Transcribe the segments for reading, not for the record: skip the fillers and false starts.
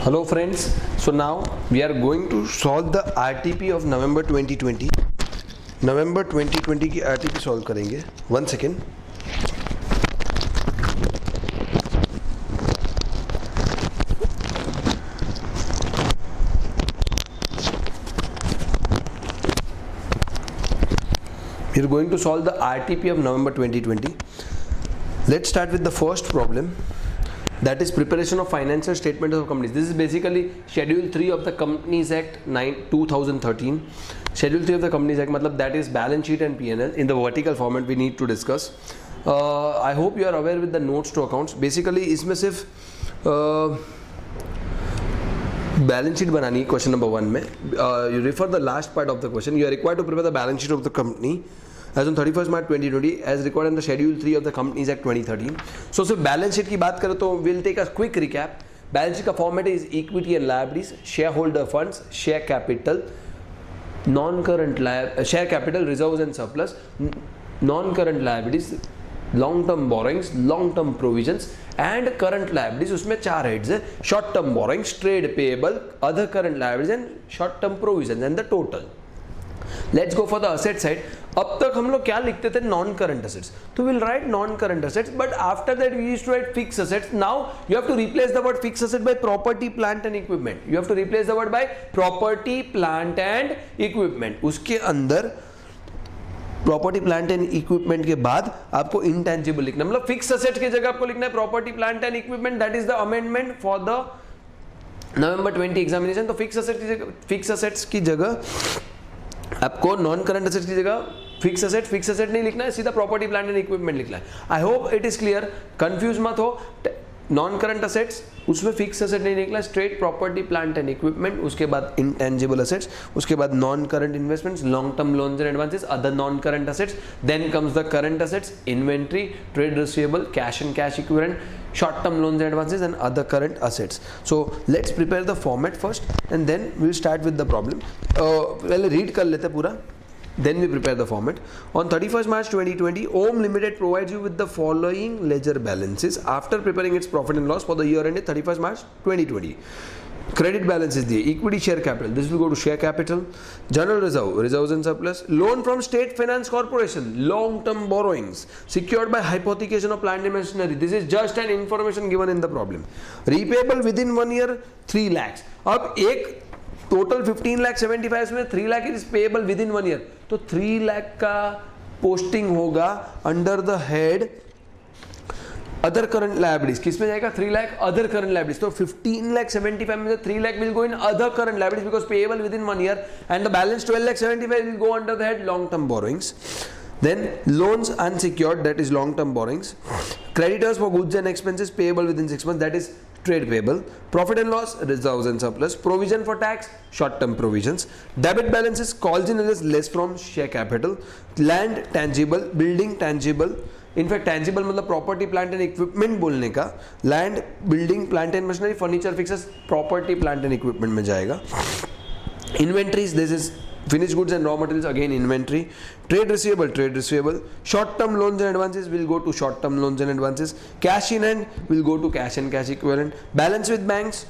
Hello friends, so now we are going to solve the RTP of November 2020. November 2020 की RTP solve करेंगे. 1 second. We are going to solve the RTP of November 2020. Let's start with the first problem. That is preparation of financial statements of companies. This is basically Schedule 3 of the Companies Act 2013. Schedule 3 of the Companies Act, matlab that is balance sheet and P&L in the vertical format we need to discuss. I hope you are aware with the notes to accounts. Basically इसमें सिर्फ balance sheet बनानी है question number 1 में. You refer the last part of the question. You are required to prepare the balance sheet of the company as on 31st March 2020 as recorded in the Schedule 3 of the Companies Act 2013. So सिर्फ balance sheet की बात करें तो we'll take a quick recap. Balance sheet का format is equity and liabilities, shareholder funds, share capital, non-current share capital, reserves and surplus, non-current liabilities, long-term borrowings, long-term provisions and current liabilities. उसमें 4 heads है: short-term borrowings, trade payable, other current liabilities and short-term provisions and the total. Let's go for the asset side. अब तक हम लोग क्या लिखते थे? Non current assets. तो will write non current assets, but after that we used to write fix assets. Now you have to replace the word fix asset by property plant and equipment. You have to replace the word by property plant and equipment. उसके अंदर property plant and equipment के बाद आपको intangible लिखना, मतलब fix asset की जगह आपको लिखना है property plant and equipment. That is the amendment for the November 20 examination. तो फिक्स असेट्स की जगह आपको नॉन करंट असेट्स की जगह फिक्स असेट नहीं लिखना है, सीधा प्रॉपर्टी प्लांट एंड इक्विपमेंट लिखना है. I hope it is clear, confuse मत हो. नॉन करंट असेट्स उसमें फिक्स असेट नहीं निकला, straight property plant and equipment, उसके बाद इंटेंजिबल असेट्स, उसके बाद non current investments, long term loans and advances, other non current assets, then comes the current assets, inventory, trade receivable, cash and cash equivalent, short term loans and advances and other current assets. So let's prepare the format first and then we'll start with the problem. पहले read कर लेते पूरा, then we prepare the format. On 31st March 2020, OM Limited provides you with the following ledger balances after preparing its profit and loss for the year ended 31st March 2020. Credit balance is the equity share capital. This will go to share capital. General reserves and surplus. Loan from State Finance Corporation. Long-term borrowings secured by hypothecation of plant and machinery. This is just an information given in the problem. Repayable within 1 year, 3 lakhs. अब एक total 15 lakh 75 में 3 lakh is payable within 1 year. तो 3 lakh का posting होगा under the head other current liabilities. किसमें जाएगा? 3 lakh other current liabilities. तो 15 लाख 75 में 3 lakh will go in other current liabilities because payable with in 1 year and the balance 12 lakh 75 will go under the head long term borrowings. Then loans unsecured, that is long term borrowings. Creditors for goods and expenses payable within 6 months, that is trade payable. Profit and loss, reserves and surplus. Provision for tax, short term provisions. Debit balances calls in as less from share capital. Land tangible, building tangible. In fact tangible मतलब property plant and equipment बोलने का. Land, building, plant and machinery, furniture, fixes, property plant and equipment में जाएगा. Inventories, this is finished goods and raw materials, again inventory. Trade receivable. Short term loans and advances will go to short term loans and advances. Cash in hand will go to cash and cash equivalent. Balance with banks,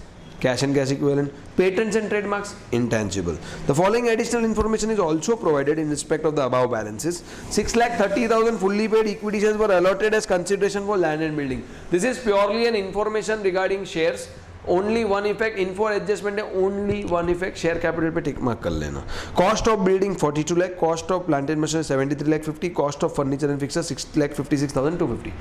cash and cash equivalent. Patents and trademarks, intangible. The following additional information is also provided in respect of the above balances. 6,30,000 fully paid equity shares were allotted as consideration for land and building. This is purely an information regarding shares. Only one effect, info adjustment है, only one effect. Share capital पे tick mark कर लेना. Cost of building 42 lakh, cost of plant and machinery 73 lakh 50, cost of furniture and fixtures 6 lakh 56,250.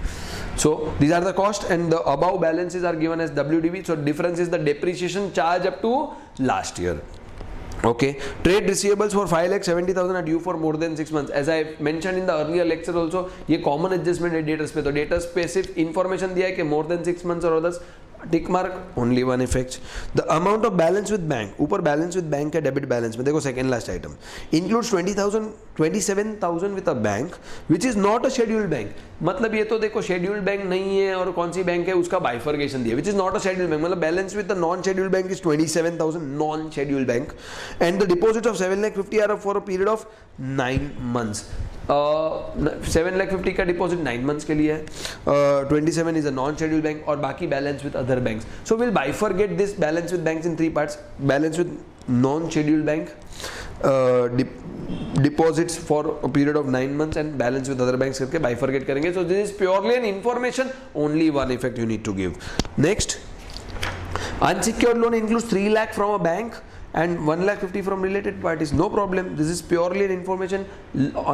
So these are the cost and the above balances are given as WDV. So difference is the depreciation charge up to last year. Okay, trade receivables for 5,70,000 are due for more than 6 months. As I mentioned in the earlier lecture also, ये common adjustment है debtors पे. तो debtors पे सिर्फ information दिया है कि more than 6 months और others tick mark, only one effect. The amount of balance with bank, ऊपर बैलेंस विद बैंक का डेबिट बैलेंस में देखो second last item includes 27,000 with a bank which is not a scheduled bank. मतलब ये तो देखो scheduled bank नहीं है और कौन सी बैंक है उसका बाइफर्केशन दिया, which is not a scheduled bank. मतलब balance with the non scheduled bank is 27,000 non scheduled bank and the deposit of 7,50,000 are for a period of 9 months. 7,50,000 का डिपॉजिट 9 मंथ्स के लिए है, 27 is a non schedule bank, और बाकी balance with other banks. So will bifurcate this balance with banks in 3 parts. Balance with non schedule bank, deposits for a period of 9 months, and balance with other banks करके bifurcate करेंगे. So this is purely an information, only one effect you need to give. Next, unsecured loan includes 3 lakh from a bank and 1,50,000 from related parties. No problem. This is purely an information.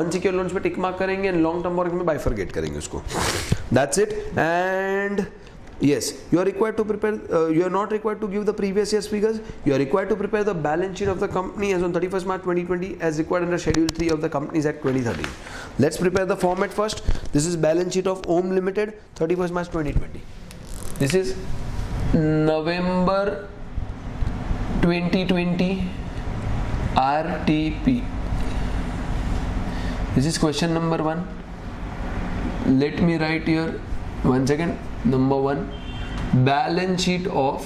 Unsecured loans पे tick mark करेंगे and long term borrowing में bifurcate करेंगे उसको. That's it. And yes, you are required to prepare, you are not required to give the previous year's figures. You are required to prepare the balance sheet of the company as on 31st March 2020 as required under Schedule 3 of the Companies Act 2013. Let's prepare the format first. This is balance sheet of Om Limited 31st March 2020. This is November 2020 RTP. This is question number 1. Let me write here, one second. Number 1, balance sheet of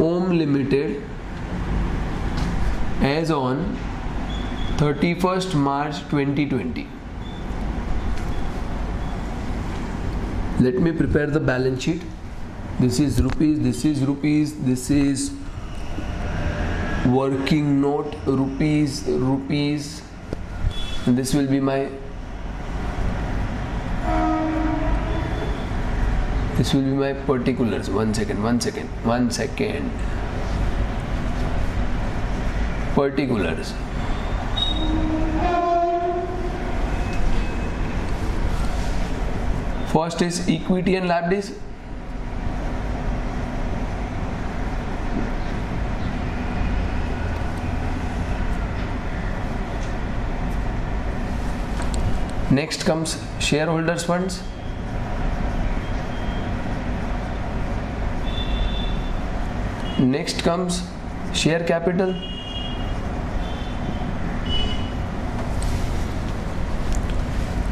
Om Limited as on 31st March 2020. Let me prepare the balance sheet. This is rupees, this is rupees, this is working note, rupees, and this will be my particulars. One second. Particulars. First is equity and liabilities. Next comes shareholders funds. Next comes share capital.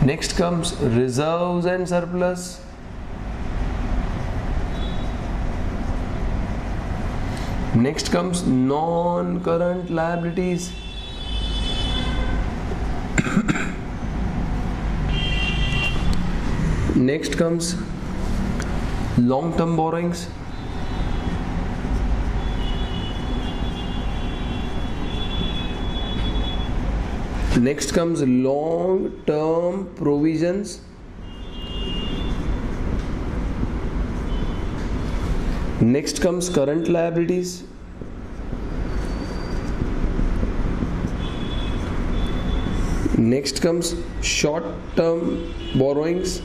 Next comes reserves and surplus. Next comes non-current liabilities. Next comes long-term borrowings. Next comes long-term provisions. Next comes current liabilities. Next comes short-term borrowings.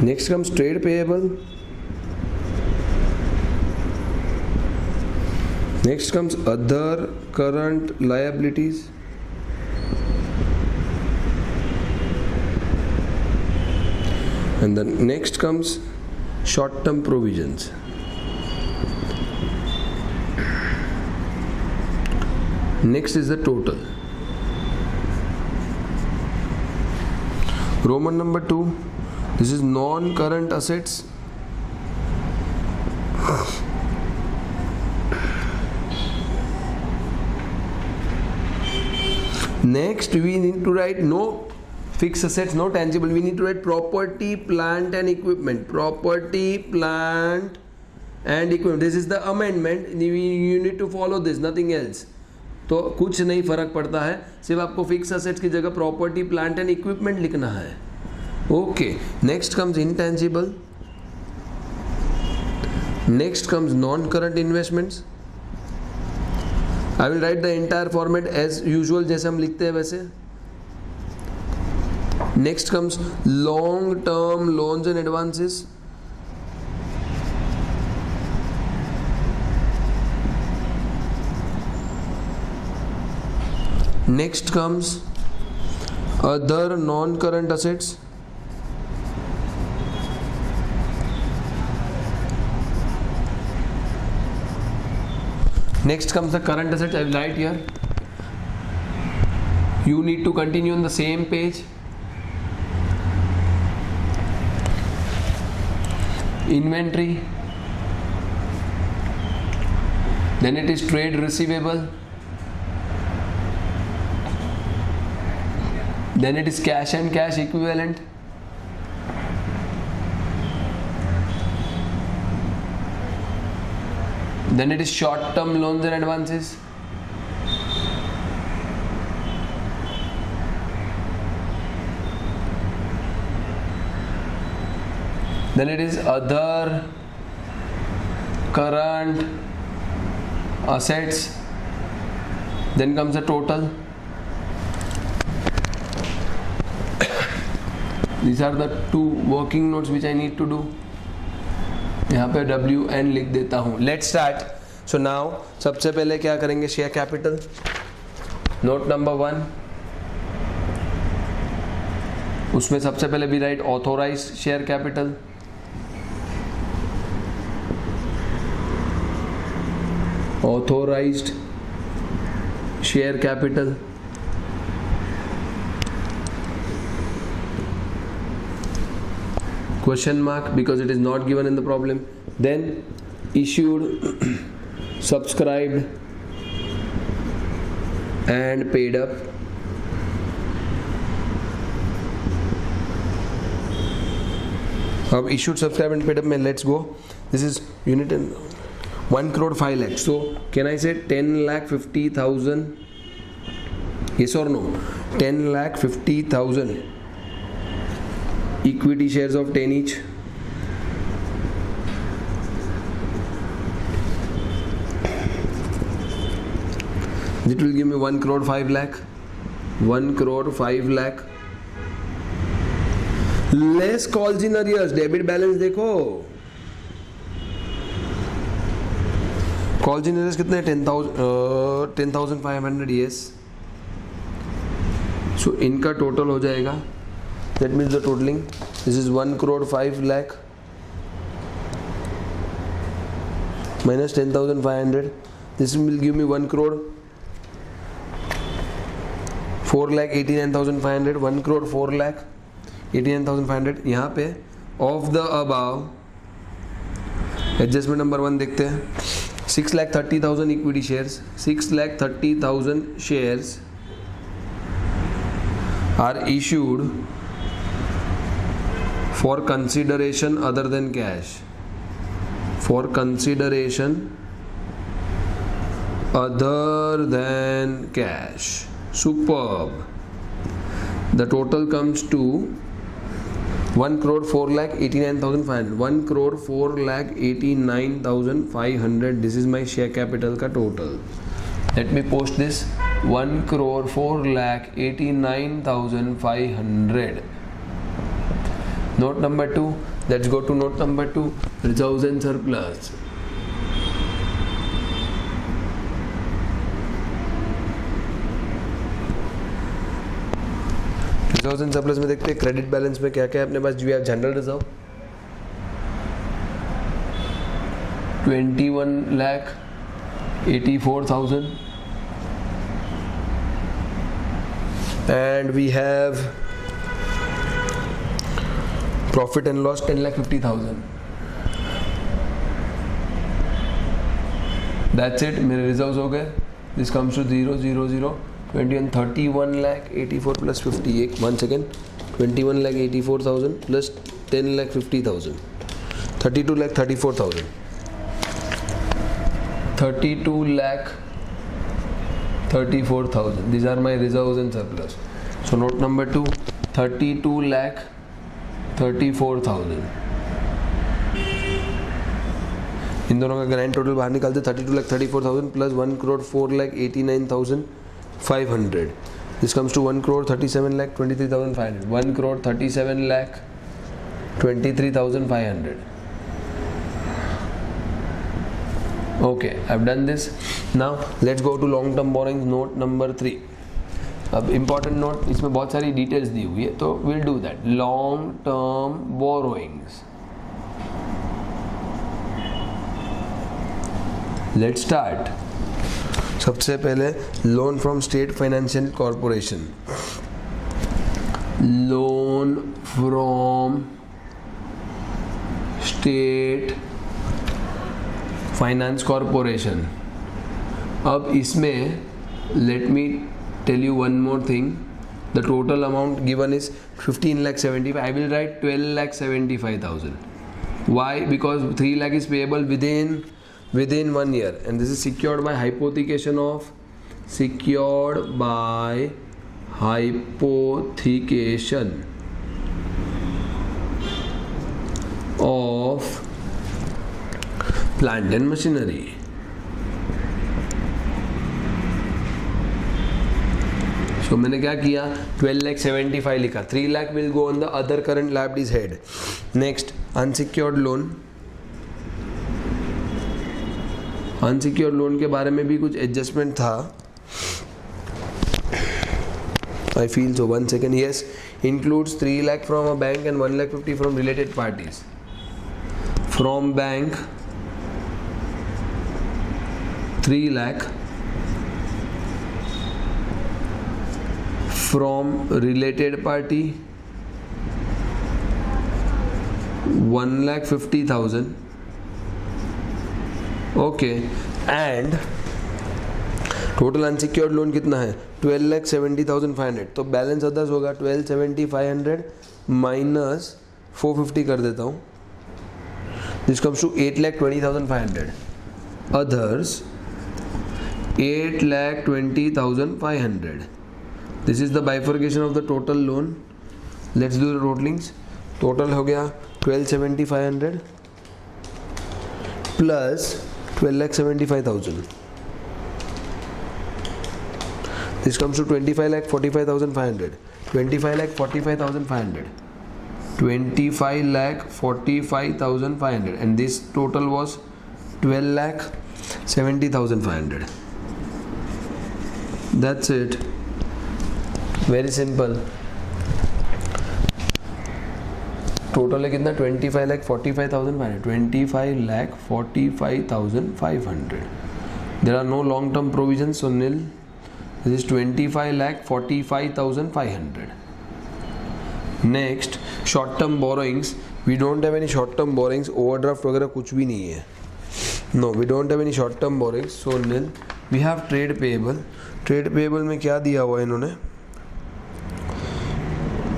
Next comes trade payable. Next comes other current liabilities. And then next comes short-term provisions. Next is the total. Roman number 2. This is non-current assets. Next we need to write no fixed assets, no tangible. We need to write property, plant and equipment. Property, plant and equipment. This is the amendment. You need to follow this, nothing else. तो कुछ नहीं फर्क पड़ता है, सिर्फ आपको fix assets की जगह प्रॉपर्टी, प्लांट एंड इक्विपमेंट लिखना है. Okay. Next comes intangible. Next comes non current investments. I will write the entire format as usual, जैसे हम लिखते हैं वैसे. Next comes long term loans and advances. Next comes other non current assets. Next comes the current assets. I will write here. You need to continue on the same page. Inventory, Then it is trade receivable. Then it is cash and cash equivalent. Then it is short-term loans and advances. Then it is other current assets. Then comes the total. These are the two working notes which I need to do. यहाँ पे WN लिख देता हूँ. Let's start. So now सबसे पहले क्या करेंगे? Share capital. Note number 1. उसमें सबसे पहले भी right authorised share capital. Authorized share capital. Question mark because it is not given in the problem. Then issued, subscribed and paid up. अब issued, subscribed and paid up में let's go. This is unit and 1 crore 5 lakh. So can I say 10,50,000? Yes or no? 10,50,000 equity shares of 10 each. It will give me 1 crore 5 lakh. 1 crore 5 lakh. Less calls in arrears. Debit balance देखो. Calls in arrears कितने? 10,500. Yes. So इनका total हो जाएगा. That means the totaling. This is 1 crore 5 lakh minus 10,500. This will give me 1 crore 4 lakh 89,500. 1 crore 4 lakh 89,500. यहाँ पे of the above adjustment number 1 देखते हैं. 6,30,000 equity shares. 6,30,000 shares are issued for consideration other than cash. For consideration other than cash. Superb. The total comes to 1 crore 4 lakh 89,500. 1 crore 4 lakh 89,500. This is my share capital ka total. Let me post this. 1 crore 4 lakh 89,500. Note number 2. Let's go to note number 2. Reserves and surplus. Reserves and surplus में देखते हैं credit balance में क्या क्या है अपने पास. We have general reserve 21,84,000 and we have profit and loss 10,50,000. That's it. मेरे रिजर्व्स हो गए. This comes to 0, 0, 0. 21 31 lakh 84 plus 58. Once again 21 lakh 84,000 plus 10 lakh 50,000. 32 lakh 34,000. 32 lakh 34,000. These are my reserves and surplus. So note number 2. 32 lakh 34,000. इन दोनों का grand total बाहर निकालते 32 lakh 34,000 plus 1 crore 4 lakh 89,500. This comes to 1 crore 37 lakh 23,500. 1 crore 37 lakh 23,500. Okay, I've done this. Now let's go to long term borrowings. Note number 3. अब important note, इसमें बहुत सारी details दी हुई है तो we'll do that. Long term borrowings. Let's start. सबसे पहले loan from state financial corporation. Loan from state finance corporation. अब इसमें let me tell you one more thing. The total amount given is 15,75,000. I will write 12,75,000. Why? Because 3 lakh is payable within 1 year, and this is secured by hypothecation of plant and machinery. So मैंने क्या किया, 12,75,000 लिखा, 3 lakh will go on the other current liabilities head. Next, unsecured loan. Unsecured loan के बारे में भी कुछ adjustment था. I feel so. 1 second. Yes, includes 3 lakh from a bank and 1,50,000 from related parties. From bank, 3 lakh. From related party, 1,50,000. Okay, and total unsecured loan कितना है, 12,70,500. तो balance others होगा 12,70,500 माइनस 450 कर देता हूँ. This comes to 8,20,500. Others 8,20,500. This is the bifurcation of the total loan. Let's do the totalings. Total हो गया 12,70,500 plus 12,75,000. This comes to 25,45,500. 25,45,500. 25,45,500. And this total was 12,70,500. That's it. Very simple. Total है कितना, 25,45,500. 25,45,500. There are no long term provisions, so nil. This is 25,45,500. Next, short term borrowings. We don't have any short term borrowings. Overdraft वगैरह कुछ भी नहीं है. No, we don't have any short term borrowings, so nil. We have trade payable. Trade payable में क्या दिया हुआ है इन्होंने,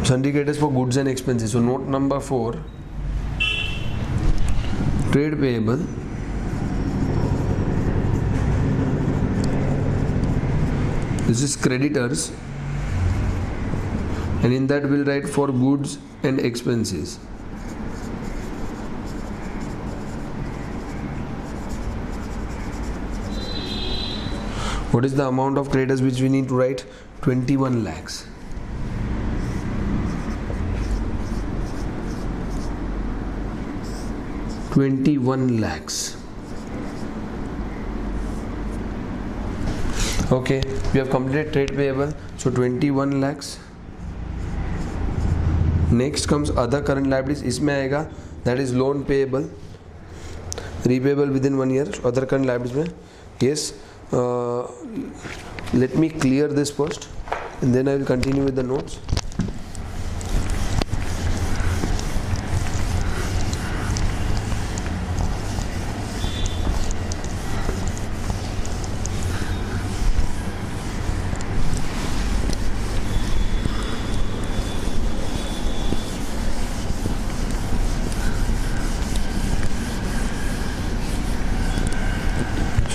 sundry creditors for goods and expenses. So note number 4, trade payable, this is creditors, and in that we'll write for goods and expenses. What is the amount of creditors which we need to write? 21 lakhs. Okay, we have completed trade payable, so 21 lakhs. Next comes other current liabilities. इसमें आएगा, that is loan payable, repayable within 1 year. Other current liabilities में, yes. Let me clear this first, and then I will continue with the notes.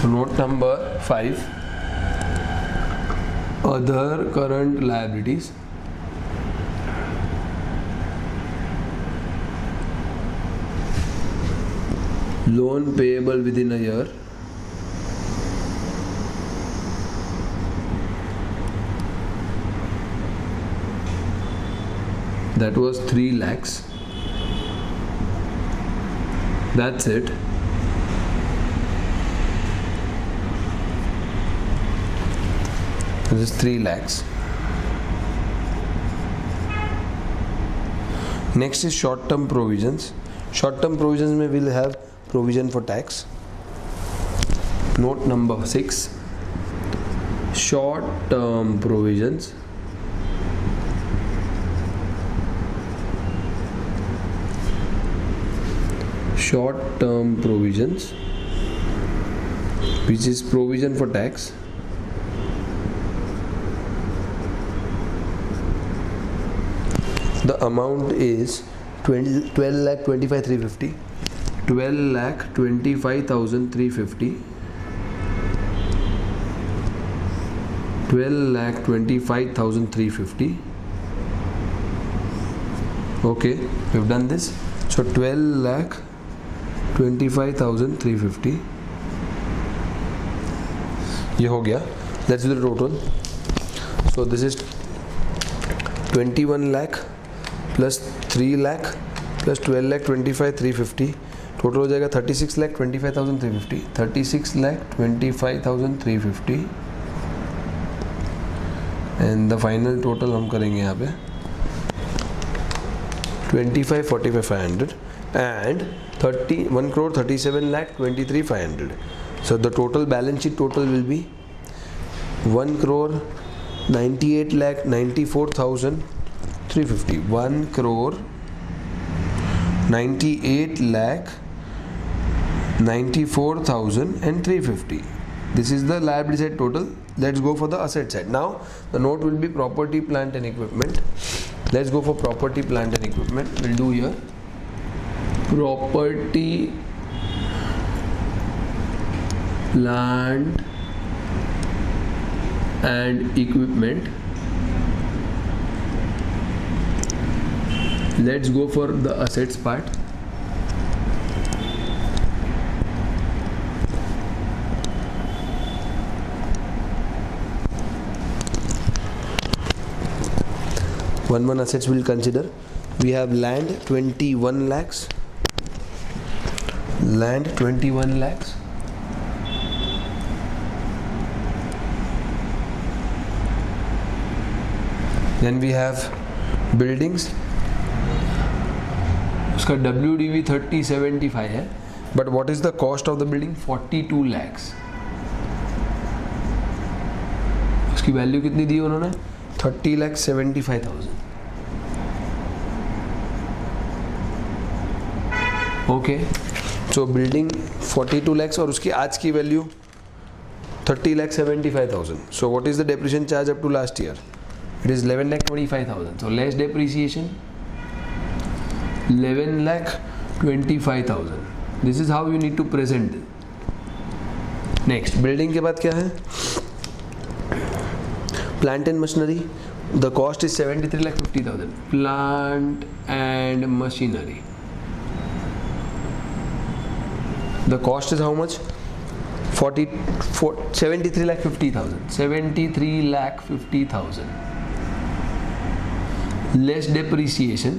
So note number 5, other current liabilities. Loan payable within a year. That was 3 lakhs. That's it. This is 3 lakhs. Next is short term provisions. Short term provisions में we'll have provision for tax. Note number 6, short term provisions. Short term provisions. which is provision for tax. The amount is 12,25,350. 12,25,350. 12,25,350. Okay, we've done this. So 12,25,350. ये हो गया. Let's do the total. So this is 21 lakh plus 3 lakh plus 12,25,350. Total हो जाएगा 36,25,350. 36,25,350. And the final total हम करेंगे यहाँ पे 25,45,500 and 1,37,23,500. So the total balance sheet total will be 1,98,94,350. 1,98,94,350. This is the liability side total. Let's go for the asset side. Now the note will be property, plant and equipment. Let's go for property, plant and equipment. We'll do here property, plant and equipment. Let's go for the assets part. One assets we'll consider. We have land 21 lakhs. Land 21 lakhs. Then we have buildings. उसका WDV 3075 है. But what is the cost of the building? 42 lakhs. उसकी value कितनी दी उन्होंने? 30,75,000. Okay, सो building 42 lakhs और उसकी आज की value 30,75,000. So what is the depreciation charge up to last year? It is 11,25,000. So less depreciation 11,25,000. This is how you need to present. Next building के बाद क्या है? Plant and machinery. The cost is 73,50,000. Plant and machinery. The cost is how much? 73,50,000. 73,50,000. Less depreciation.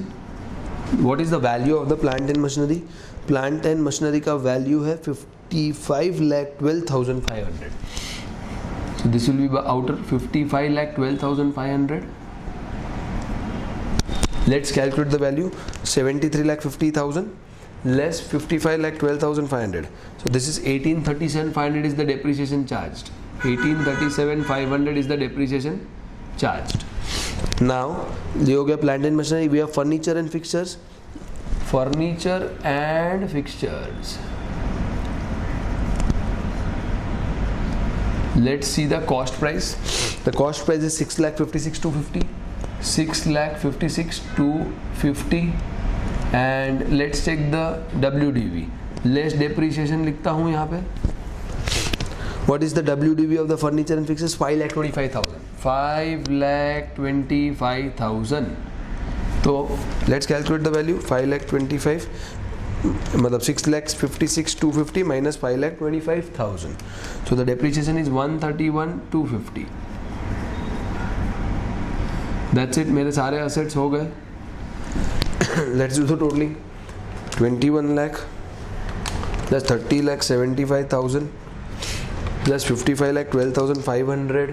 What is the value of the plant and machinery? Plant and machinery का value है 55,12,500. So this will be outer 55,12,500. Let's calculate the value. 73,50,000 less 55,12,500. So this is 18,37,500 is the depreciation charged. 18,37,500 is the depreciation charged. Now ये हो गया plant and machinery. We have furniture and fixtures. Furniture and fixtures. Let's see the cost price. The cost price is 6,56,250. 6,56,250. And let's check the WDV. Less depreciation लिखता हूँ यहाँ पे. What is the WDV of the furniture and fixtures? 5,25,000. 5,25,000. So let's calculate the value. 5,25,000 मतलब 6,56,250 minus 5,25,000. So the depreciation is 131,250. That's it. मेरे सारे assets हो गए. Let's do the totaling. 21 lakh plus 30,75,000 plus 55,12,500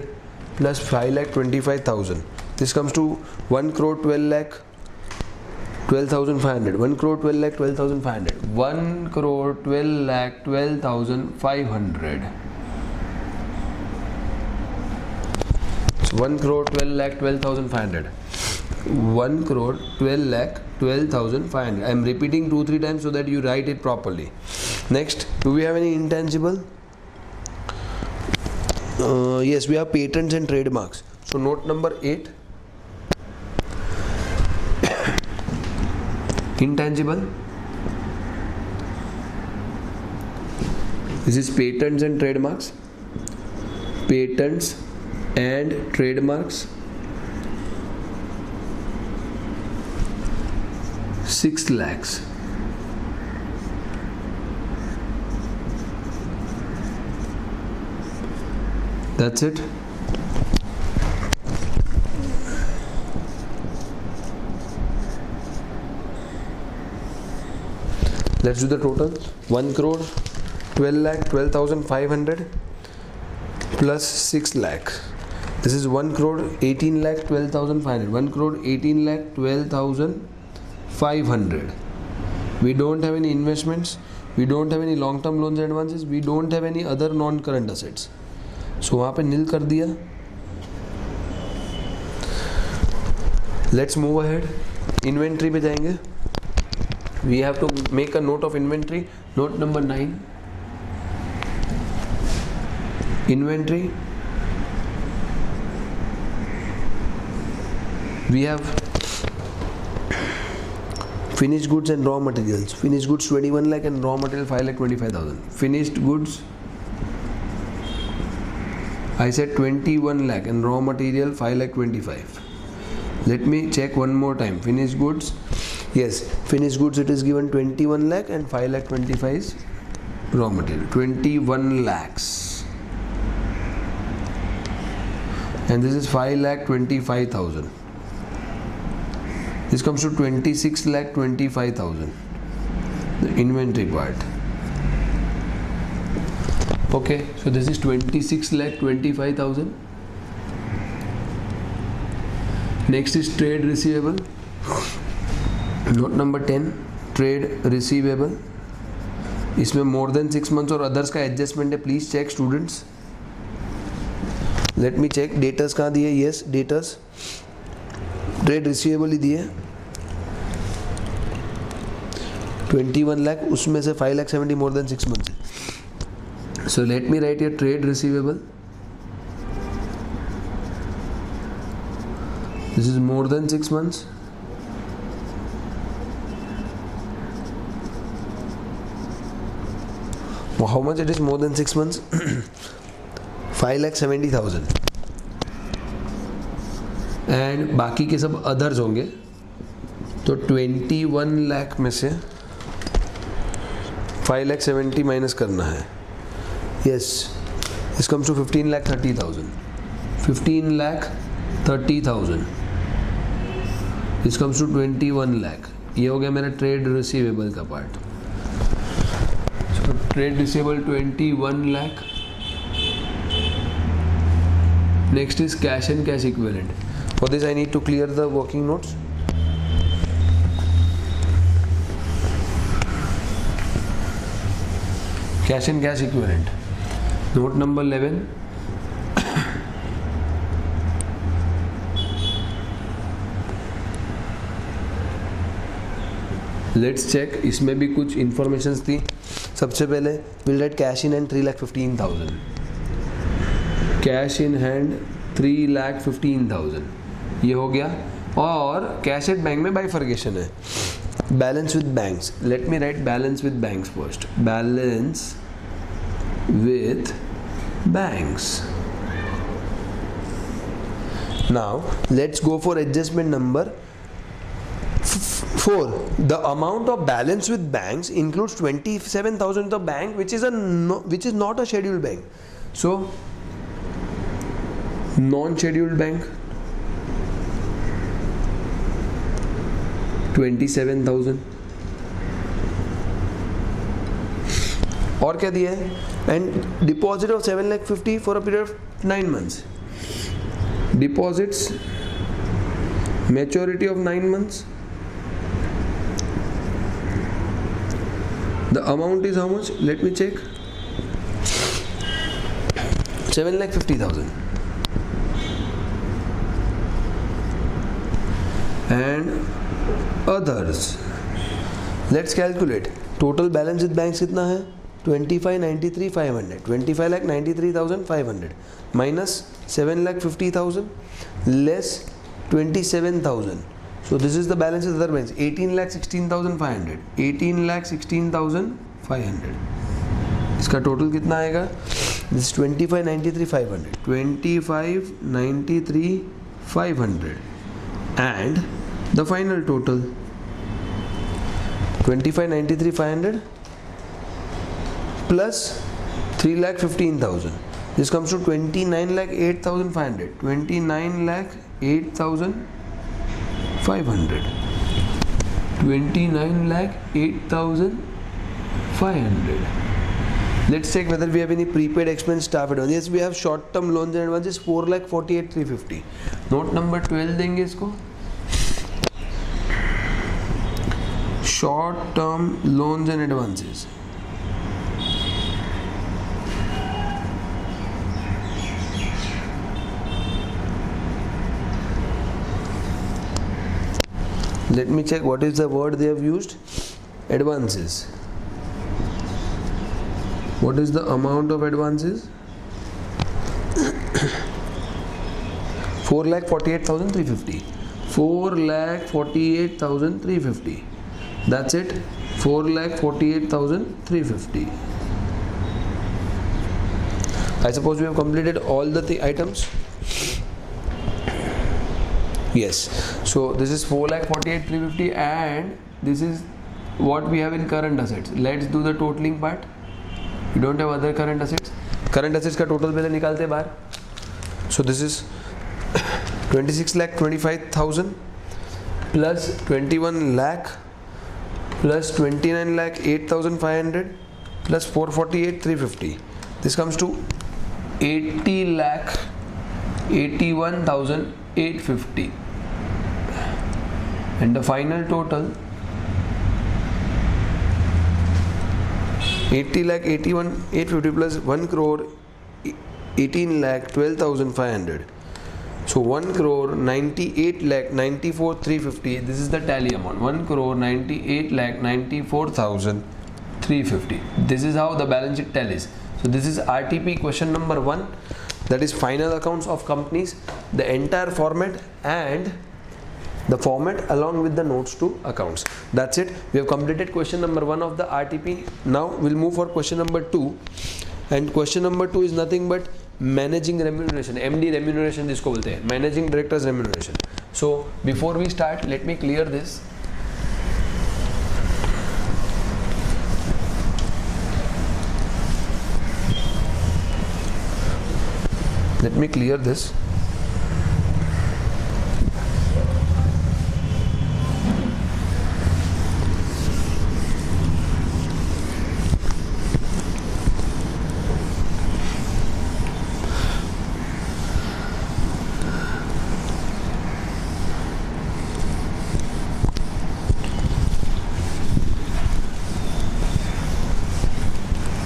plus 5,25,000. This comes to 1,12,12,500. 1,12,12,500. 1,12,12,500. So 1,12,12,500. 1,12,12,500. I am repeating 2-3 times so that you write it properly. Next, do we have any intangible? Yes, we have patents and trademarks. So note number 8. Intangible. This is patents and trademarks. Patents and trademarks. 6 lakhs. That's it. Let's do the total. 1 crore 12 lakh 12,500 plus 6 lakh. This is 1 crore 18 lakh 12,500. 1 crore 18 lakh 12,500. We don't have any investments. We don't have any long-term loans and advances. We don't have any other non-current assets. So वहाँ पे नील कर दिया. Let's move ahead. Inventory पे जाएंगे. We have to make a note of inventory. Note number 9. Inventory. We have finished goods and raw materials. Finished goods 21 lakh and raw material 5 lakh 25,000. Finished goods, I said 21 lakh and raw material 5 lakh 25. Let me check one more time. Finished goods. Yes, finished goods it is given 21 lakh and 5 lakh 25 is raw material. 21 lakhs. And this is 5 lakh 25,000. This comes to 26 lakh 25,000. The inventory part. Okay, so this is 26 lakh 25,000. Next is trade receivable. Note number 10, trade receivable. इसमें more than 6 months और others का adjustment है. Please check students. Let me check. Datas कहाँ दिए? Yes, datas. Trade receivable ही दिए 21 lakh, उसमें से 5 lakh 70 more than 6 months है. So let me write here trade receivable. This is more than 6 months. How much it is more than 6 months? 5 lakh 70,000. And बाकी के सब others होंगे. तो 21 lakh में से 5 lakh 70 माइनस करना है. Yes, this comes to 15 lakh 30,000. 15 lakh 30,000. This comes to 21 lakh. ये हो गया मेरा ट्रेड रिसीवेबल का part. So trade receivable 21 lakh. Next is cash and cash equivalent. For this I need to clear the working notes. Cash and cash equivalent. Note number 11. Let's check. इसमें भी कुछ informations थी. सबसे पहले we'll write cash in hand 3,15,000. Cash in hand 3,15,000. ये हो गया. और cash at bank में bifurcation है. Balance with banks. Let me write balance with banks first. Balance with banks. Now let's go for adjustment number 4. The amount of balance with banks includes 27,000 the bank which is not a scheduled bank. So non-scheduled bank 27,000. और क्या दिया है? And deposit of 7 lakh 50 for a period of 9 months. Deposits maturity of 9 months. The amount is how much? Let me check. 7 lakh 50,000. And others. Let's calculate. Total balance with banks कितना है? 25,93,500. 25,93,500 minus 7,50,000 less 27,000. So this is the balance of the other banks. 18,16,500. 18,16,500. इसका total कितना आएगा? This is 25,93,500. 25,93,500 and the final total 25,93,500 plus 3,15,000. This comes to 29,08,500. 29,08,500. 29,08,500. Let's check whether we have any prepaid expense staff advance. Yes, we have short-term loans and advances 4,48,350. Note number 12 देंगे इसको. Short-term loans and advances. Let me check what is the word they have used. Advances. What is the amount of advances? 4,48,350. 4,48,350. That's it. 4,48,350. I suppose we have completed all the items. Yes. So this is 4,48,350 and this is what we have in current assets. Let's do the totaling part. We don't have other current assets. Current assets का total पहले निकालते हैं बाहर. So this is 26,25,000 plus 21 lakh plus 29,08,500 plus 448,350. This comes to 80,81,850 and the final total 80,81,850 plus 1 crore 18,12,500. So 1 crore 98,94,350. This is the tally amount. 1 crore 98,94,350. This is how the balance sheet tallies. So this is RTP question number 1. That is final accounts of companies. The entire format and the format along with the notes to accounts. That's it. We have completed question number 1 of the RTP. Now we'll move for question number 2. And question number 2 is nothing but managing remuneration. MD remuneration जिसको बोलते हैं. Managing Director's remuneration. So before we start, let me clear this. Let me clear this.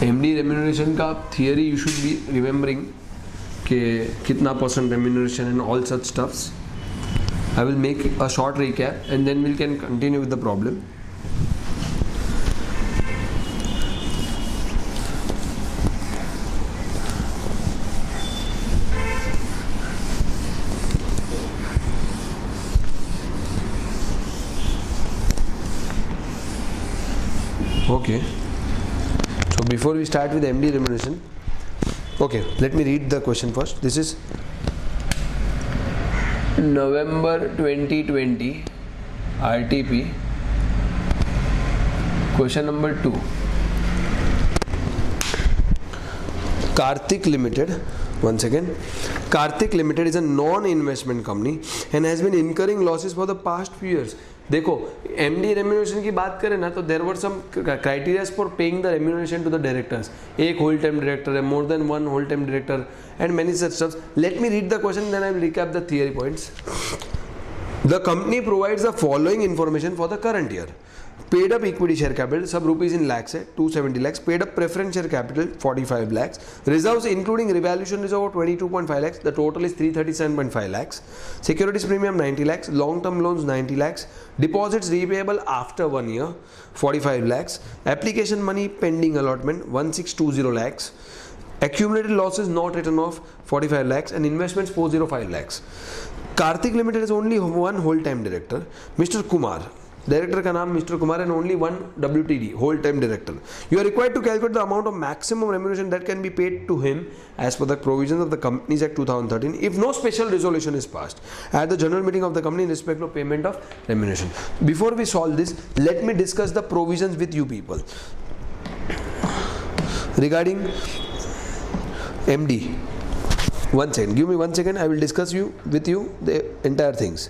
MD remuneration का theory you should be remembering कि कितना % remuneration and all such stuffs. I will make a short recap and then we can continue with the problem. Okay. So before we start with MD remuneration, okay, let me read the question first. This is November 2020 RTP question number 2. Karthik Limited, once again, Karthik Limited is a non-investment company and has been incurring losses for the past few years. देखो MD remuneration की बात करें ना तो there were some criteria for paying the remuneration to the directors. एक whole time director है, more than one whole time director and many such stuff. Let me read the question then I will recap the theory points. The company provides the following information for the current year. Paid up equity share capital सब rupees in lakhs है 270 lakhs, paid up preference share capital 45 lakhs, reserves including revaluation reserve 22.5 lakhs, the total is 337.5 lakhs, securities premium 90 lakhs, long term loans 90 lakhs, deposits repayable after 1 year 45 lakhs, application money pending allotment 1620 lakhs, accumulated losses not written off 45 lakhs, and investments 405 lakhs. Karthik Limited has only one whole time director, Mr. Kumar. Director का नाम Mr. Kumar, and only one WTD, whole time director. You are required to calculate the amount of maximum remuneration that can be paid to him as per the provisions of the Companies Act 2013 if no special resolution is passed at the general meeting of the company in respect of payment of remuneration. Before we solve this, let me discuss the provisions with you people regarding MD. One second, give me 1 second, I will discuss with you the entire things.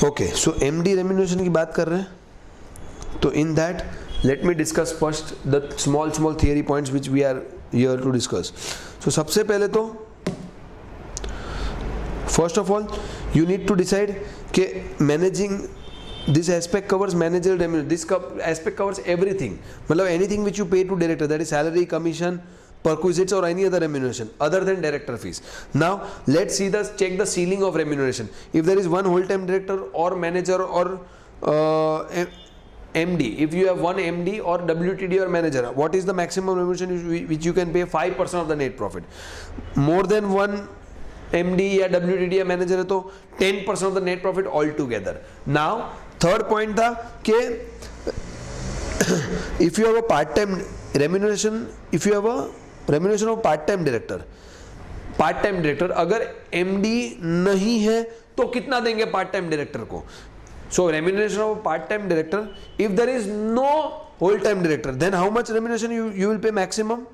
Okay, so MD remuneration की बात कर रहे हैं, तो in that let me discuss first the small theory points which we are here to discuss. So सबसे पहले तो first of all you need to decide कि managing this aspect covers managerial remuneration. This aspect covers everything. मतलब anything which you pay to director, that is salary, commission, perquisites or any other remuneration other than director fees. Now let's see check the ceiling of remuneration. If there is one whole time director or manager or MD, if you have one MD or WTD or manager, what is the maximum remuneration which you can pay? 5% of the net profit. More than one MD या WTD या manager है तो 10% of the net profit altogether. Now third point था कि if you have a part time remuneration, if you have a remuneration of part time director अगर MD नहीं है तो कितना देंगे part time director को? So remuneration of a part time director, if there is no whole time director, then how much remuneration you will pay maximum?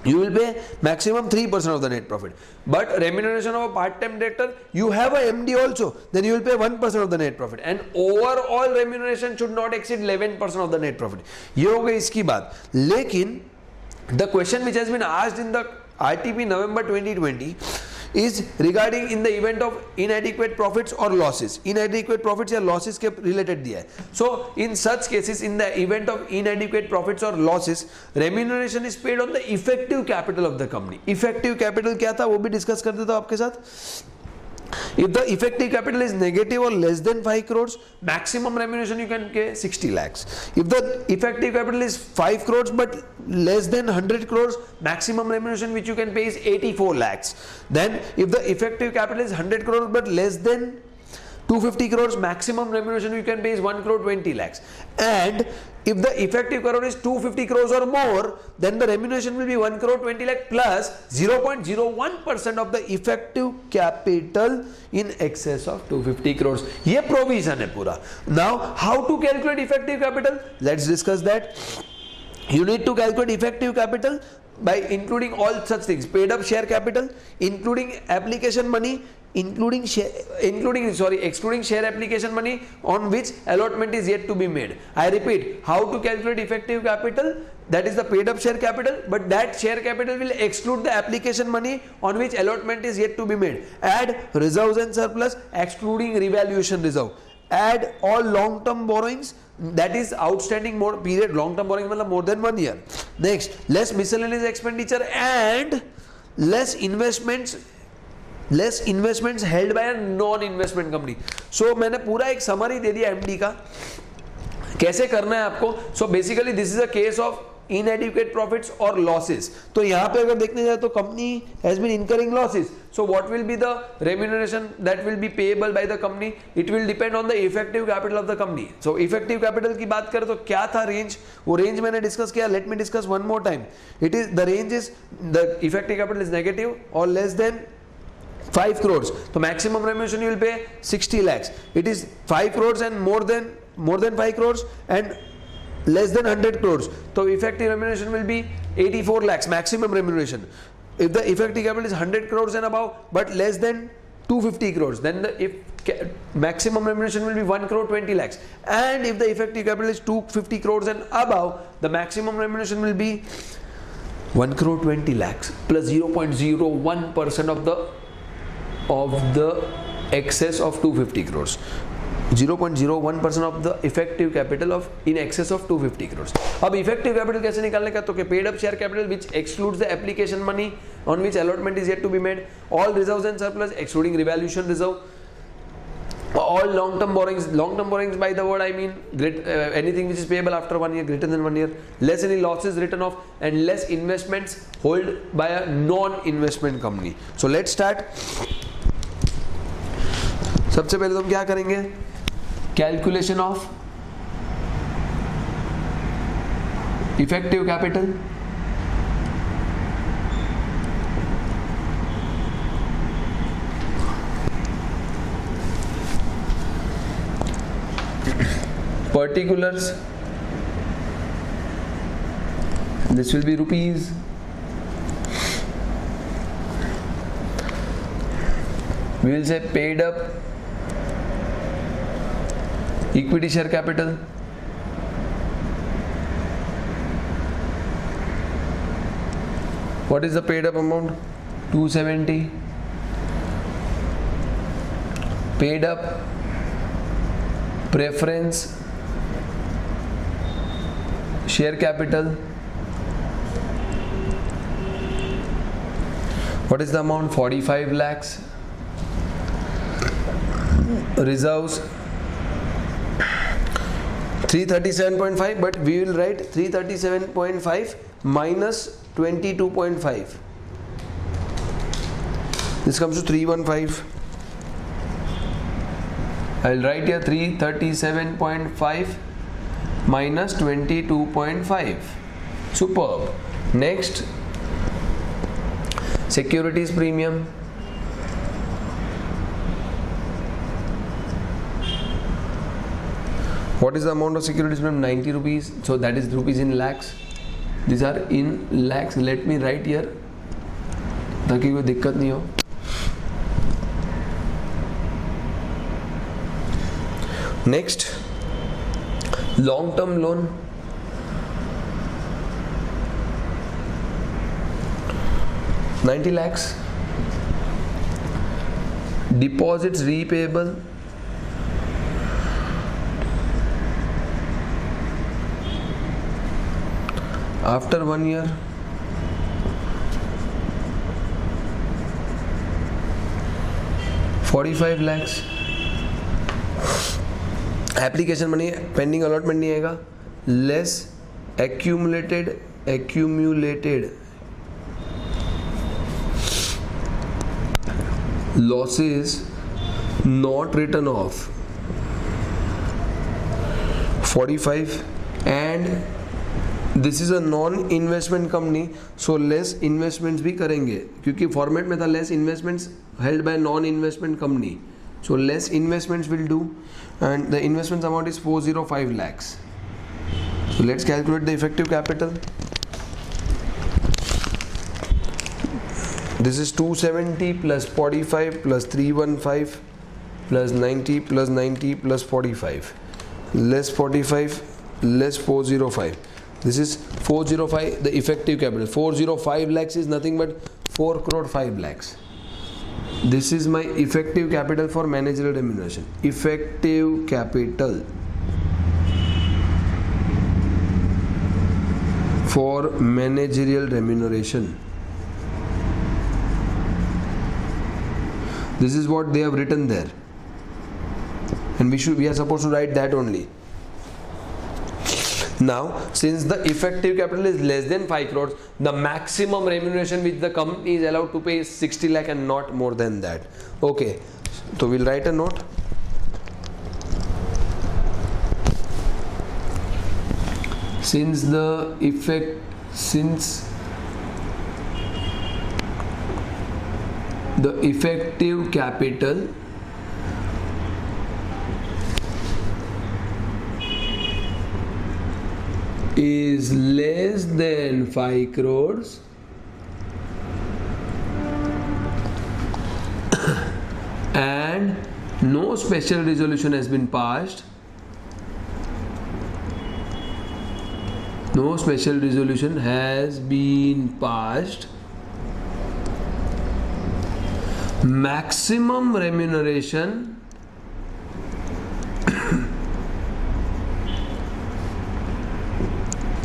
You will pay maximum 3% of the net profit. But remuneration of a part time director, you have a MD also, then you will pay 1% of the net profit, and overall remuneration should not exceed 11% of the net profit. ये हो गई इसकी बात. लेकिन the question which has been asked in the RTP November 2020 is regarding in the event of inadequate profits or losses. Inadequate profits या losses के related दिया है. So in such cases, in the event of inadequate profits or losses, remuneration is paid on the effective capital of the company. Effective capital क्या था वो भी discuss कर देता हूँ आपके साथ. If the effective capital is negative or less than 5 crores, maximum remuneration you can pay 60 lakhs. If the effective capital is 5 crores but less than 100 crores, maximum remuneration which you can pay is 84 lakhs. Then if the effective capital is 100 crores but less than 250 crores, maximum remuneration you can pay is 1 crore 20 lakhs. And if the effective crore is 250 crores or more, then the remuneration will be 1 crore 20 lakh plus 0.01% of the effective capital in excess of 250 crores. ये provision है पूरा. Now, how to calculate effective capital? Let's discuss that. You need to calculate effective capital by including all such things: paid up share capital, including application money, excluding share application money on which allotment is yet to be made. I repeat, how to calculate effective capital? That is the paid up share capital, but that share capital will exclude the application money on which allotment is yet to be made. Add reserves and surplus, excluding revaluation reserve. Add all long term borrowings, that is outstanding more period. Long term borrowing मतलब more than 1 year. Next, less miscellaneous expenditure and less investments held by a non-investment company. So मैंने पूरा एक summary दे दिया MD का, कैसे करना है आपको. So basically this is a case of inadequate profits or losses. तो यहाँ पे अगर देखने जाए तो company has been incurring losses. So what will be the remuneration that will be payable by the company? It will depend on the effective capital of the company. So effective capital की बात करें तो क्या था range? वो range मैंने discuss किया. Let me discuss one more time. It is the range is the effective capital is negative or less than 5 crores. So maximum remuneration you will pay 60 lakhs. It is 5 crores and more than 5 crores and less than 100 crores. So effective remuneration will be 84 lakhs maximum remuneration. If the effective capital is 100 crores and above but less than 250 crores, then the maximum remuneration will be 1 crore 20 lakhs. And if the effective capital is 250 crores and above, the maximum remuneration will be 1 crore 20 lakhs plus 0.01% of the excess of 250 crores. 0.01% of the effective capital of in excess of 250 crores. अब effective capital कैसे निकालने का? तो कि paid up share capital which excludes the application money on which allotment is yet to be made, all reserves and surplus excluding revaluation reserve, all long-term borrowings by the word I mean anything which is payable after 1 year, greater than 1 year, less any losses written off, and less investments held by a non-investment company. So let's start. सबसे पहले तो हम क्या करेंगे? Calculation of effective capital. Particulars. This will be rupees. We will say paid up equity share capital. What is the paid up amount? 270. Paid up preference share capital. What is the amount? 45 lakhs. Reserves 337.5, but we will write 337.5 minus 22.5. This comes to 315. I will write here 337.5 minus 22.5. Superb. Next, securities premium. What is the amount of securities premium? 90 rupees. So that is rupees in lakhs. These are in lakhs. Let me write here ताकि कोई दिक्कत नहीं हो. Next, long-term loan. $90 lakhs. Deposits repayable. After 1 year. $45 lakhs. Application money pending allotment नहीं आएगा. Less accumulated losses not written off. 45, and this is a non-investment company, so less investments भी करेंगे क्योंकि फॉर्मेट में था less investments held by non-investment company. So less investments will do, and the investments amount is 405 lakhs. So let's calculate the effective capital. This is 270 plus 45 plus 315 plus 90 plus 90 plus 45 less 45 less 405. This is 405, the effective capital. 405 lakhs is nothing but 4 crore 5 lakhs. This is my effective capital for managerial remuneration. Effective capital for managerial remuneration. This is what they have written there, and we are supposed to write that only. Now, since the effective capital is less than 5 crores, the maximum remuneration which the company is allowed to pay is 60 lakh and not more than that. Okay, so we'll write a note. Since the effective capital is less than 5 crores, and no special resolution has been passed. No special resolution has been passed. Maximum remuneration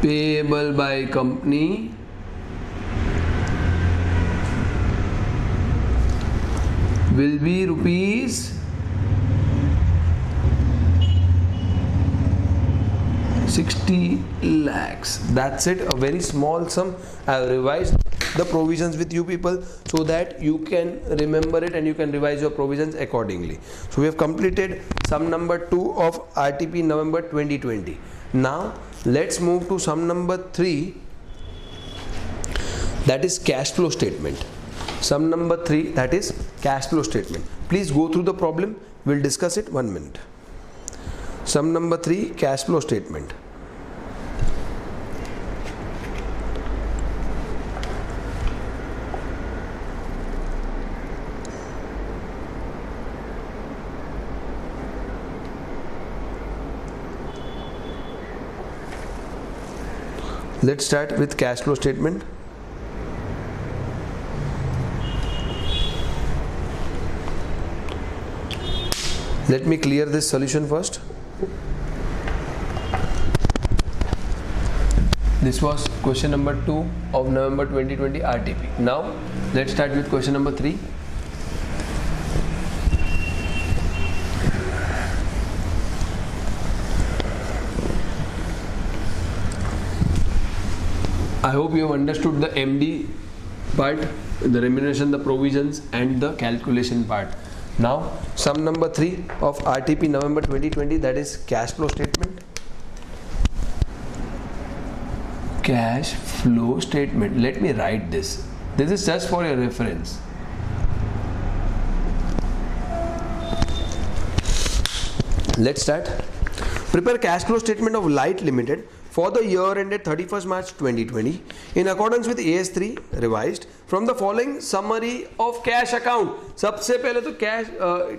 payable by company will be rupees 60 lakhs. That's it, a very small sum. I have revised the provisions with you people so that you can remember it and you can revise your provisions accordingly. So we have completed sum number 2 of RTP November 2020. Now let's move to sum number 3, that is cash flow statement. Sum number 3, that is cash flow statement. Please go through the problem, we'll discuss it 1 minute. Sum number 3, cash flow statement. Let's start with cash flow statement. Let me clear this solution first. This was question number 2 of November 2020 RTP. Now let's start with question number 3. I hope you have understood the MD part, the remuneration, the provisions and the calculation part. Now sum number 3 of RTP November 2020, that is cash flow statement. Cash flow statement. Let me write this. This is just for your reference. Let's start. Prepare cash flow statement of Light Limited for the year ended 31st March 2020 in accordance with AS3 revised from the following summary of cash account. सबसे पहले तो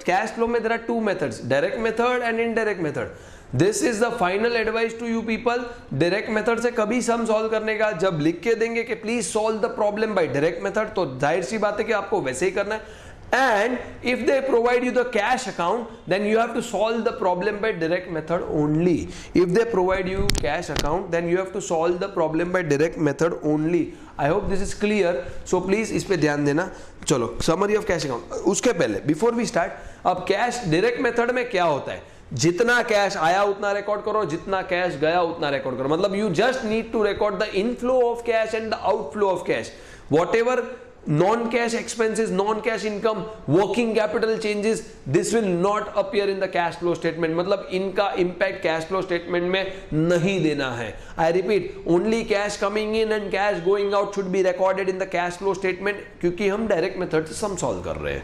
cash flow में there are 2 methods, direct method and indirect method. This is the final advice to you people. Direct method से कभी sum solve करने का जब लिख के देंगे कि please solve the problem by direct method, तो जाहिर सी बात है कि आपको वैसे ही करना है. And if they provide you the cash account, then you have to solve the problem by direct method only. If they provide you cash account, then you have to solve the problem by direct method only. I hope this is clear. So please इस पे ध्यान देना. चलो summary of cash account. उसके पहले before we start, अब cash direct method में क्या होता है? जितना कैश आया उतना रिकॉर्ड करो, जितना कैश गया उतना रिकॉर्ड करो. मतलब you just need to record the inflow of cash and the outflow of cash. Whatever non-cash expenses, non-cash income, working capital changes, this will not appear in the cash flow statement. मतलब इनका impact cash flow statement में नहीं देना है. I repeat, only cash coming in and cash going out should be recorded in the cash flow statement क्योंकि हम direct method से sum solve कर रहे हैं.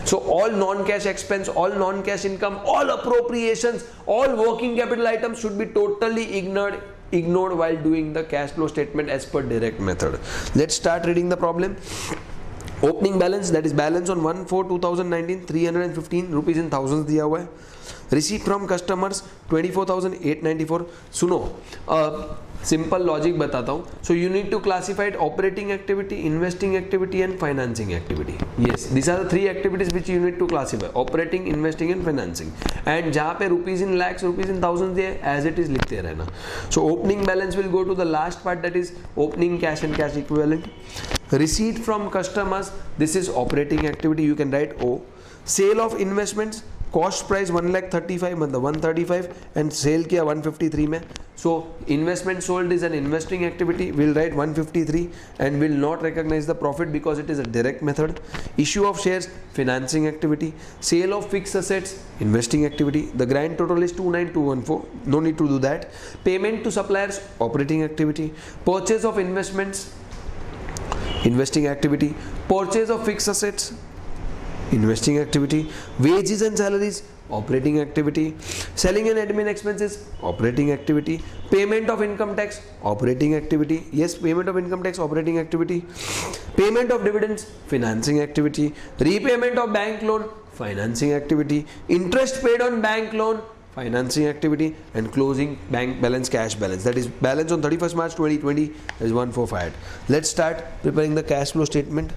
So all non-cash expense, all non-cash income, all appropriations, all working capital items should be totally ignored while doing the cash flow statement as per direct method. Let's start reading the problem. Opening balance, that is balance on 1/4/2019 315 rupees in thousands दिया हुआ है. Receipt from customers 24,894. सुनो simple logic बताता हूँ. So you need to classify it operating activity, investing activity and financing activity. Yes, these are the 3 activities which you need to classify: operating, investing and financing. And जहाँ पे rupees in lakhs, rupees in thousands दिए, as it is लिखते रहना. So opening balance will go to the last part, that is opening cash and cash equivalent. Receipt from customers, this is operating activity, you can write O. Sale of investments, cost price 1,35,000 मतलब 135 and sale किया 153 में. So investment sold is an investing activity, we'll write 153 and will not recognize the profit because it is a direct method. Issue of shares, financing activity. Sale of fixed assets, investing activity. The grand total is 29,214, no need to do that. Payment to suppliers, operating activity. Purchase of investments, investing activity. Purchase of fixed assets, investing activity. Wages and salaries, operating activity. Selling and admin expenses, operating activity. Payment of income tax, operating activity. Yes, payment of income tax, operating activity. Payment of dividends, financing activity. Repayment of bank loan, financing activity. Interest paid on bank loan, financing activity. And closing bank balance, cash balance, that is balance on 31st March 2020 is 145. Let's start preparing the cash flow statement.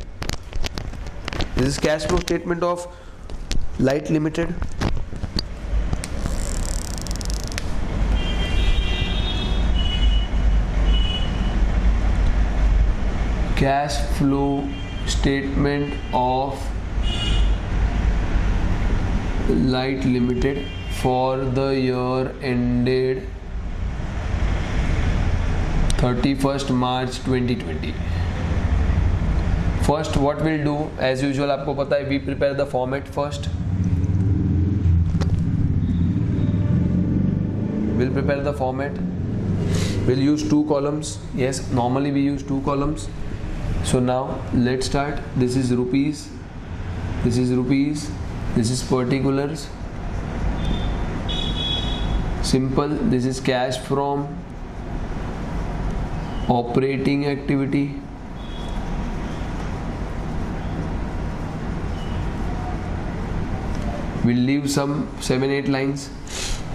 This is cash flow statement of Light Limited. Cash flow statement of Light Limited for the year ended 31st March 2020. First, what we'll do, as usual, आपको पता है, we prepare the format first. We'll prepare the format. We'll use 2 columns. Yes, normally we use 2 columns. So now let's start. This is rupees, this is rupees, this is particulars, simple. This is cash from operating activity, we'll leave some 7-8 lines,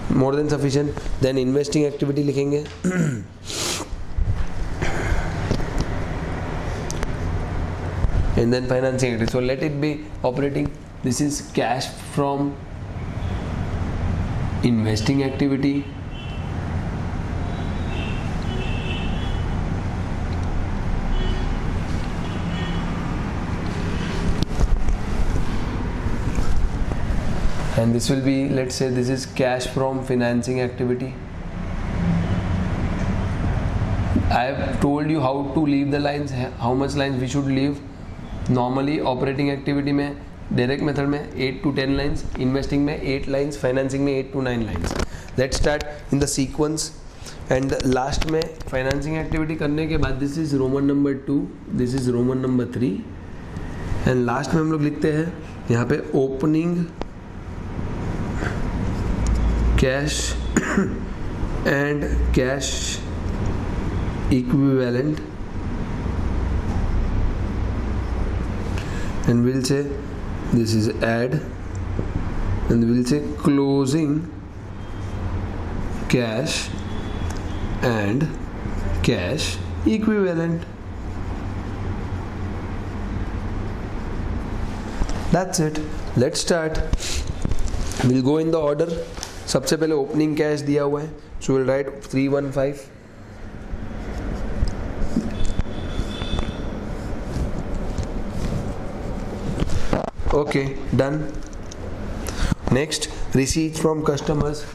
more than sufficient. Then investing activity लिखेंगे. And then financing activity. So let it be operating. This is cash from investing activity. And this will be, let's say this is cash from financing activity. I have told you how to leave the lines, how much lines we should leave. Normally operating activity में direct method में 8 to 10 lines, investing में 8 lines, financing में 8 to 9 lines. Let's start in the sequence. And last में financing activity करने के बाद this is Roman number 2, this is Roman number 3, and last में हम लोग लिखते हैं यहाँ पे opening cash and cash equivalent, and we'll say this is add, and we'll say closing cash and cash equivalent. That's it. Let's start. We'll go in the order. सबसे पहले opening cash दिया हुआ है, so we'll write 315. Okay, done. Next, receipts from customers.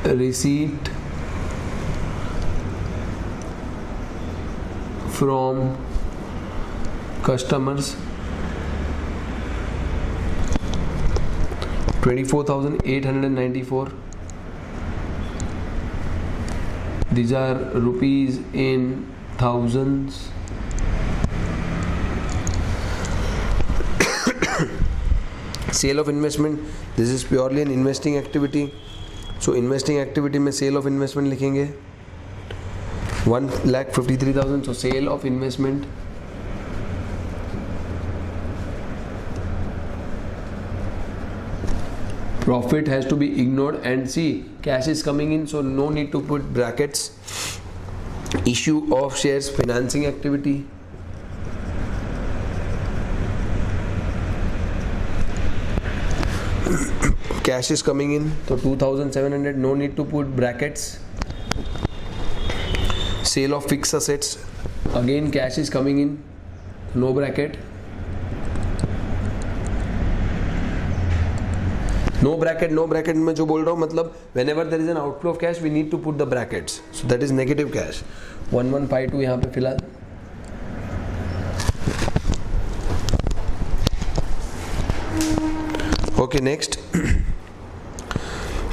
Receipt from customers 24,894. These are rupees in thousands. Sale of investment, this is purely an investing activity, so investing activity में sale of investment लिखेंगे 1,53,000. so sale of investment, profit has to be ignored, and see cash is coming in, so no need to put brackets. Issue of shares, financing activity, cash is coming in, so 2,700, no need to put brackets. Sale of fixed assets, again cash is coming in, no bracket. No bracket में जो बोल रहा हूँ मतलब whenever there is an outflow of cash we need to put the brackets, so that is negative cash. 1152 यहाँ पे फिलहाल. Okay, next.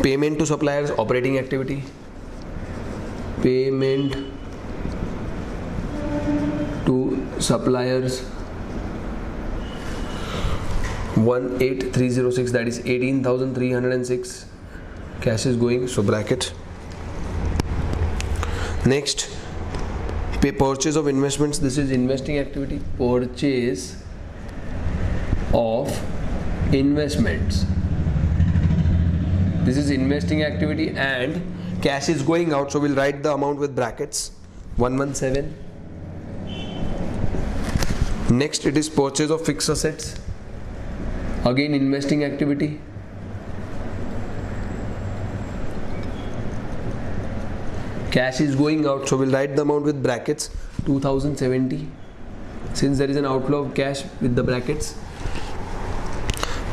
Payment to suppliers, operating activity. Payment to suppliers 18306, that is 18,306. Cash is going, so bracket. Next, purchase of investments. This is investing activity. Purchase of investments. This is investing activity and cash is going out, so we'll write the amount with brackets 117. Next it is purchase of fixed assets, again investing activity. Cash is going out, so we'll write the amount with brackets 2070, since there is an outflow of cash with the brackets.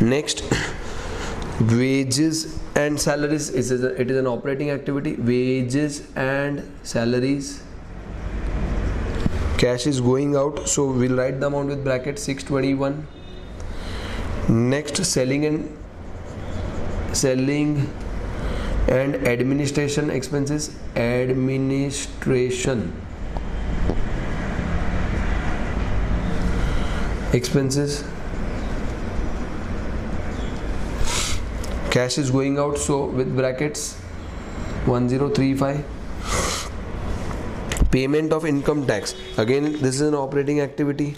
Next, wages and salaries. It is an operating activity. Wages and salaries. Cash is going out, so we'll write the amount with brackets 621. Next, selling and administration expenses. Administration expenses. Cash is going out, so with brackets 1035. Payment of income tax. Again, this is an operating activity.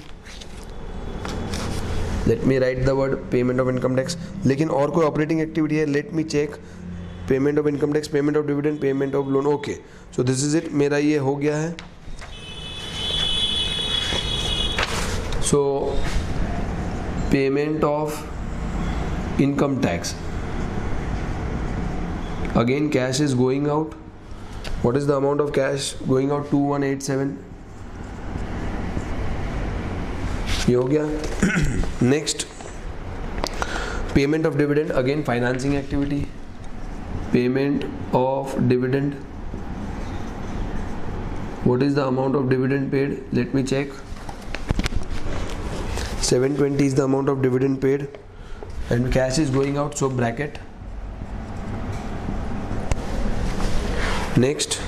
Let me write the word payment of income tax. लेकिन और कोई operating activity है? Let me check. Payment of income tax, payment of dividend, payment of loan. Okay, so this is it. मेरा ये हो गया है. So payment of income tax. Again, cash is going out. What is the amount of cash going out? 2187. ये हो गया. Next, payment of dividend. Again, financing activity. Payment of dividend. What is the amount of dividend paid? Let me check. 720 is the amount of dividend paid, and cash is going out, so bracket. Next,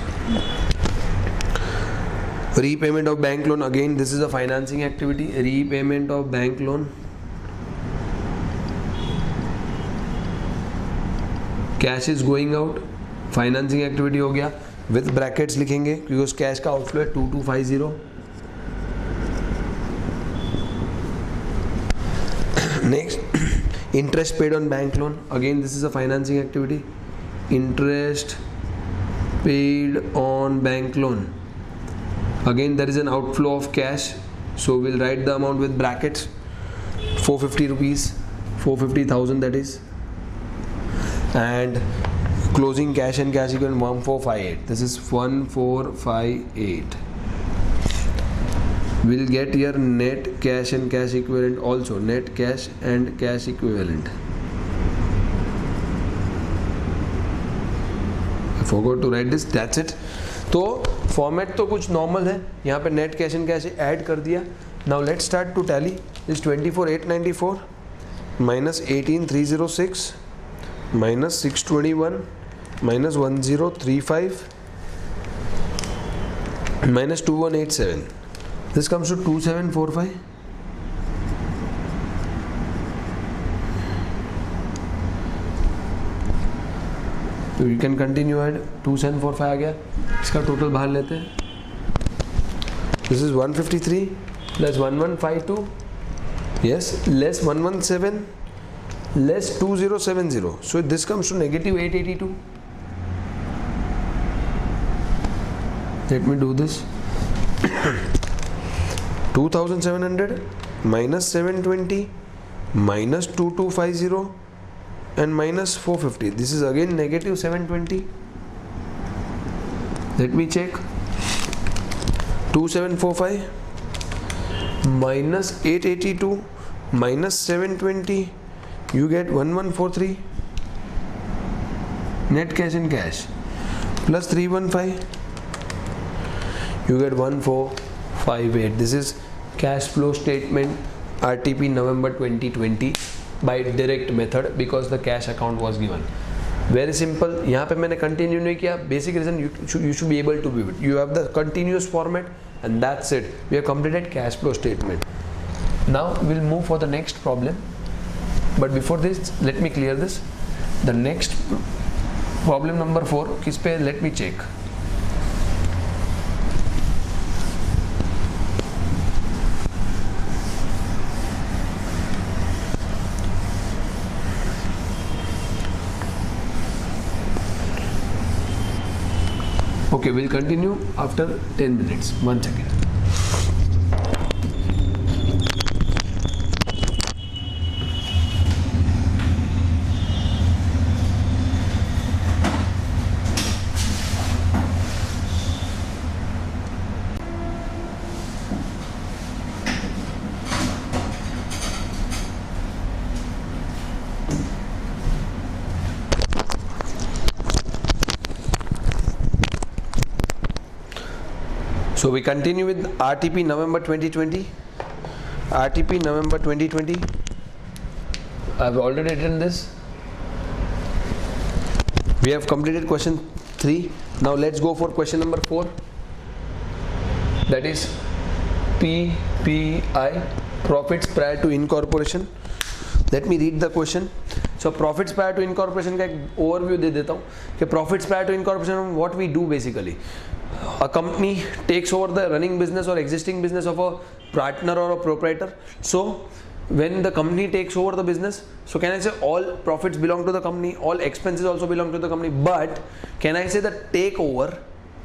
repayment of bank loan. Again, this is a financing activity. Repayment of bank loan. Cash is going out. Financing activity हो गया. With brackets लिखेंगे क्योंकि उस cash का outflow है 2250. Next, interest paid on bank loan. Again, this is a financing activity. Interest paid on bank loan. Again, there is an outflow of cash, so we'll write the amount with brackets 450 rupees, 450,000 that is, and closing cash and cash equivalent 1458. This is 1458. We'll get here net cash and cash equivalent also. Net cash and cash equivalent. I forgot to write this. That's it. तो format तो कुछ normal है. यहाँ पे net cash and cash add कर दिया. Now let's start to tally. Is 24894 minus 18306 minus 621 minus 1035 minus 2187. This comes to 2745. So you can continue ahead. 2745 आ गया. इसका टोटल बाहर लेते हैं. This is 153 plus 1152. Yes, less 117 less 2070. So this comes to negative 882. Let me do this. 2700 minus 720 minus 2250 and minus 450. This is again negative 720. Let me check. 2745 minus 882 minus 720, you get 1143. Net cash and cash plus 315, you get 1458. This is cash flow statement RTP November 2020 by direct method because the cash account was given. Very simple. यहाँ पे मैंने continue नहीं किया. Basic reason you should be able to view it. You have the continuous format and that's it. We have completed cash flow statement. Now we'll move for the next problem. But before this, let me clear this. The next problem number 4 किस पे? Let me check. Okay, we'll continue after 10 minutes. 1 second. So we continue with RTP November 2020. RTP November 2020. I've already written this. We have completed question 3. Now let's go for question number 4. That is PPI, profits prior to incorporation. Let me read the question. So profits prior to incorporation का एक overview दे देता हूँ कि profits prior to incorporation what we do basically. A company takes over the running business or existing business of a partner or a proprietor. So when the company takes over the business, so can I say all profits belong to the company, all expenses also belong to the company, but can I say that takeover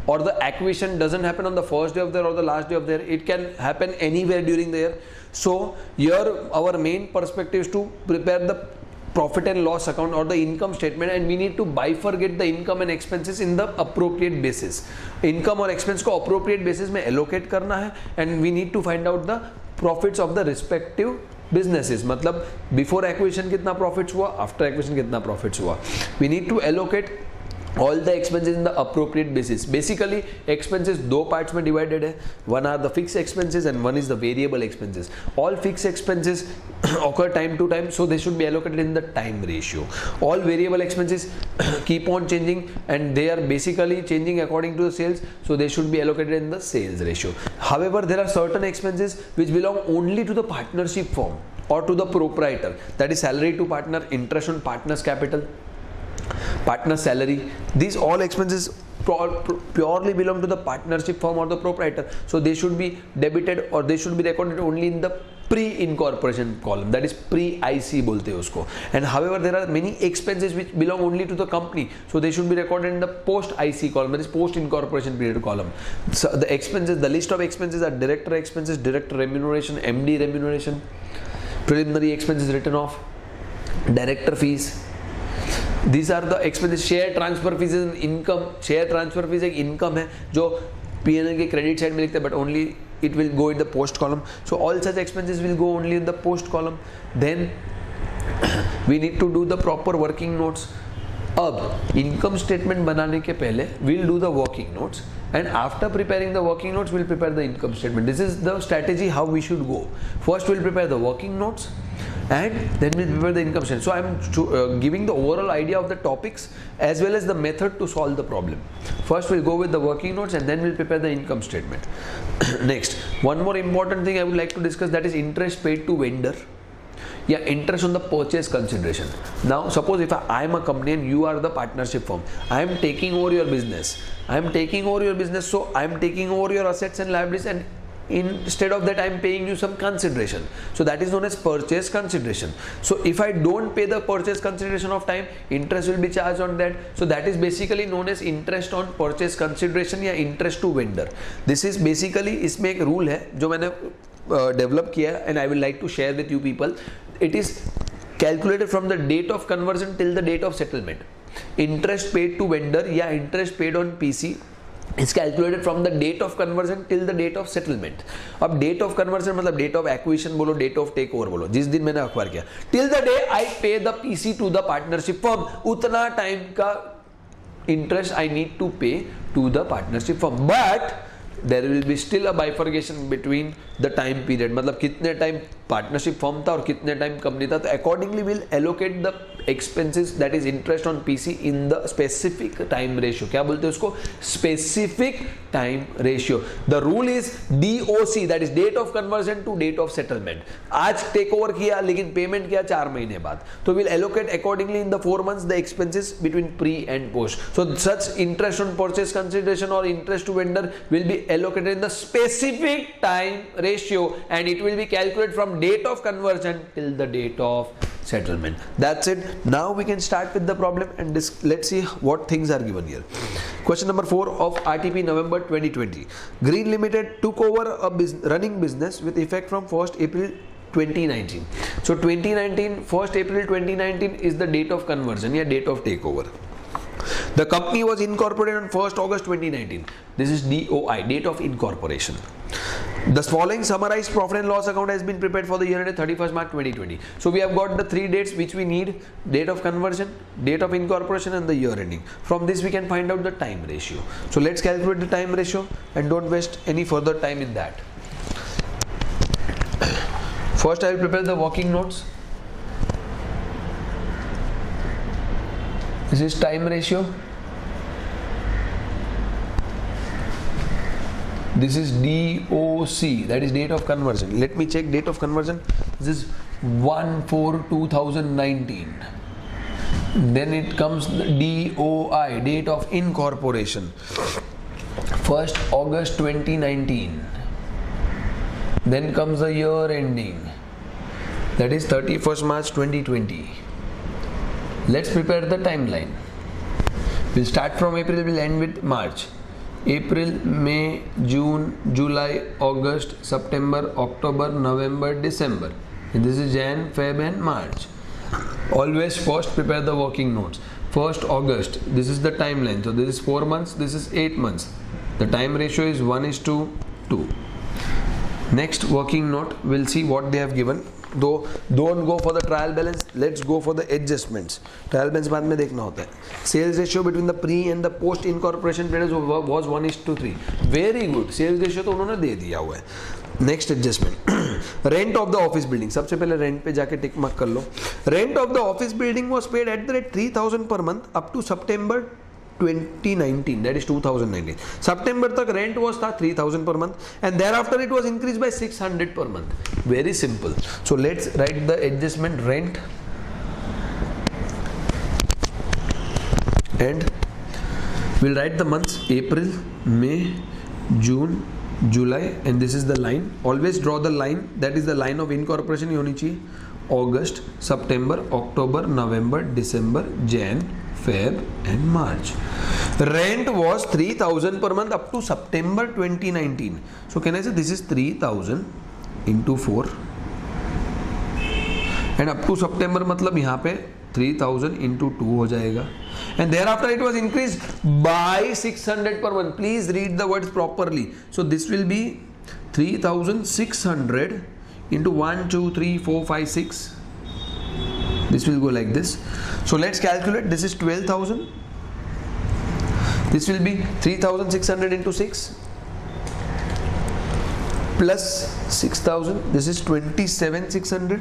or the acquisition doesn't happen on the first day of the year or the last day of the year? It can happen anywhere during the year. So here our main perspective is to prepare the profit and loss account or the income statement, and we need to bifurcate the income and expenses in the appropriate basis. Income or expense को appropriate basis में allocate करना है, and we need to find out the profits of the respective businesses. मतलब before acquisition कितना profits हुआ, after acquisition कितना profits हुआ. We need to allocate all the expenses in the appropriate basis. Basically expenses दो parts में divided है. One are the fixed expenses and one is the variable expenses. All fixed expenses occur time to time, so they should be allocated in the time ratio. All variable expenses keep on changing and they are basically changing according to the sales, so they should be allocated in the sales ratio. However, there are certain expenses which belong only to the partnership firm or to the proprietor. That is salary to partner, interest on partner's capital, partner salary. These all expenses purely belong to the partnership firm or the proprietor, so they should be debited or they should be recorded only in the pre-incorporation column, that is pre-IC बोलते हैं उसको. And however there are many expenses which belong only to the company, so they should be recorded in the post-IC column, that is post-incorporation period column. So the expenses, the list of expenses are director expenses, director remuneration, MD remuneration, preliminary expenses written off, director fees. These are the expenses. Share transfer fees is income. Share transfer fees एक income है जो P&L के credit side में लिखते हैं, but only it will go in the post column. So all such expenses will go only in the post column. Then we need to do the proper working notes. अब income statement बनाने के पहले we'll do the working notes, and after preparing the working notes we'll prepare the income statement. This is the strategy how we should go. First we'll prepare the working notes and then we'll prepare the income statement. So I'm giving the overall idea of the topics as well as the method to solve the problem. First we'll go with the working notes and then we'll prepare the income statement. Next, one more important thing I would like to discuss, that is interest paid to vendor. Yeah, interest on the purchase consideration. Now suppose if I am a company and you are the partnership firm, I am taking over your business. So I am taking over your assets and liabilities, and instead of that I am paying you some consideration. So that is known as purchase consideration. So if I don't pay the purchase consideration of time, interest will be charged on that. So that is basically known as interest on purchase consideration या interest to vendor. This is basically, इसमें एक rule है जो मैंने develop किया है and I will like to share with you people. It is calculated from the date of conversion till the date of settlement. Interest paid to vendor या interest paid on PC is calculated from the date of conversion till the date of settlement. अब date of conversion मतलब date of acquisition बोलो, date of takeover बोलो, जिस दिन मैंने acquire किया, till the day I pay the PC to the partnership firm, उतना time का interest I need to pay to the partnership firm. But there will be still a bifurcation between the time period, मतलब कितने time partnership firm था और कितने time company था. तो accordingly we'll allocate the expenses, that is interest on PC, in the specific time ratio. क्या बोलते हैं उसको? Specific time ratio. The rule is DOC, that is date of conversion to date of settlement. आज take over किया लेकिन payment किया 4 महीने बाद, तो we'll allocate accordingly in the 4 months the expenses between pre and post. So such interest on purchase consideration or interest to vendor will be allocated in the specific time ratio, and it will be calculated from date of conversion till the date of settlement. That's it. Now we can start with the problem and let's see what things are given here. Question number 4 of RTP November 2020. Green Limited took over a running business with effect from 1st April 2019. So 2019, 1st April 2019 is the date of conversion, date of takeover. The company was incorporated on 1st August 2019. This is DOI, date of incorporation. The following summarized profit and loss account has been prepared for the year ended 31st March 2020. So we have got the 3 dates which we need: date of conversion, date of incorporation, and the year ending. From this we can find out the time ratio. So let's calculate the time ratio and don't waste any further time in that. First I will prepare the working notes. This is time ratio. This is DOC, that is date of conversion. Let me check date of conversion. This is 1/4/2019. Then it comes the DOI, date of incorporation, 1st August 2019. Then comes the year ending, that is 31st March 2020. Let's prepare the timeline. We'll start from April, we'll end with March. April, May, June, July, August, September, October, November, December. And this is Jan, Feb and March. Always first prepare the working notes. 1st August, this is the timeline. So this is 4 months, this is 8 months. The time ratio is 1:2. Next working note, we'll see what they have given. Though don't go for the trial balance, let's go for the adjustments. Trial balance बाद में देखना होता है. Sales ratio between the pre and the post incorporation period was 1:3. Very good. Sales ratio तो उन्होंने दे दिया हुआ है. Next adjustment. Rent of the office building. सबसे पहले rent पे जाके टिक मार्क कर लो. Rent of the office building was paid at the rate 3,000 per month up to September 2019, that is 2019. September तक rent was था 3,000 per month and thereafter it was increased by 600 per month. Very simple. So let's write the adjustment rent and we'll write the months April, May, June, July, and this is the line. Always draw the line, that is the line of incorporation ही होनी चाहिए. August, September, October, November, December, Jan, Feb and March. Rent was 3,000 per month up to September 2019. So can I say this is 3,000 into 4 and up to September मतलब यहाँ पे 3,000 into 2 हो जाएगा. And thereafter it was increased by 600 per month. Please read the words properly. So this will be 3,600 into 1, 2, 3, 4, 5, 6. This will go like this. So let's calculate. This is 12,000. This will be 3,600 into 6 plus 6,000. This is 27,600.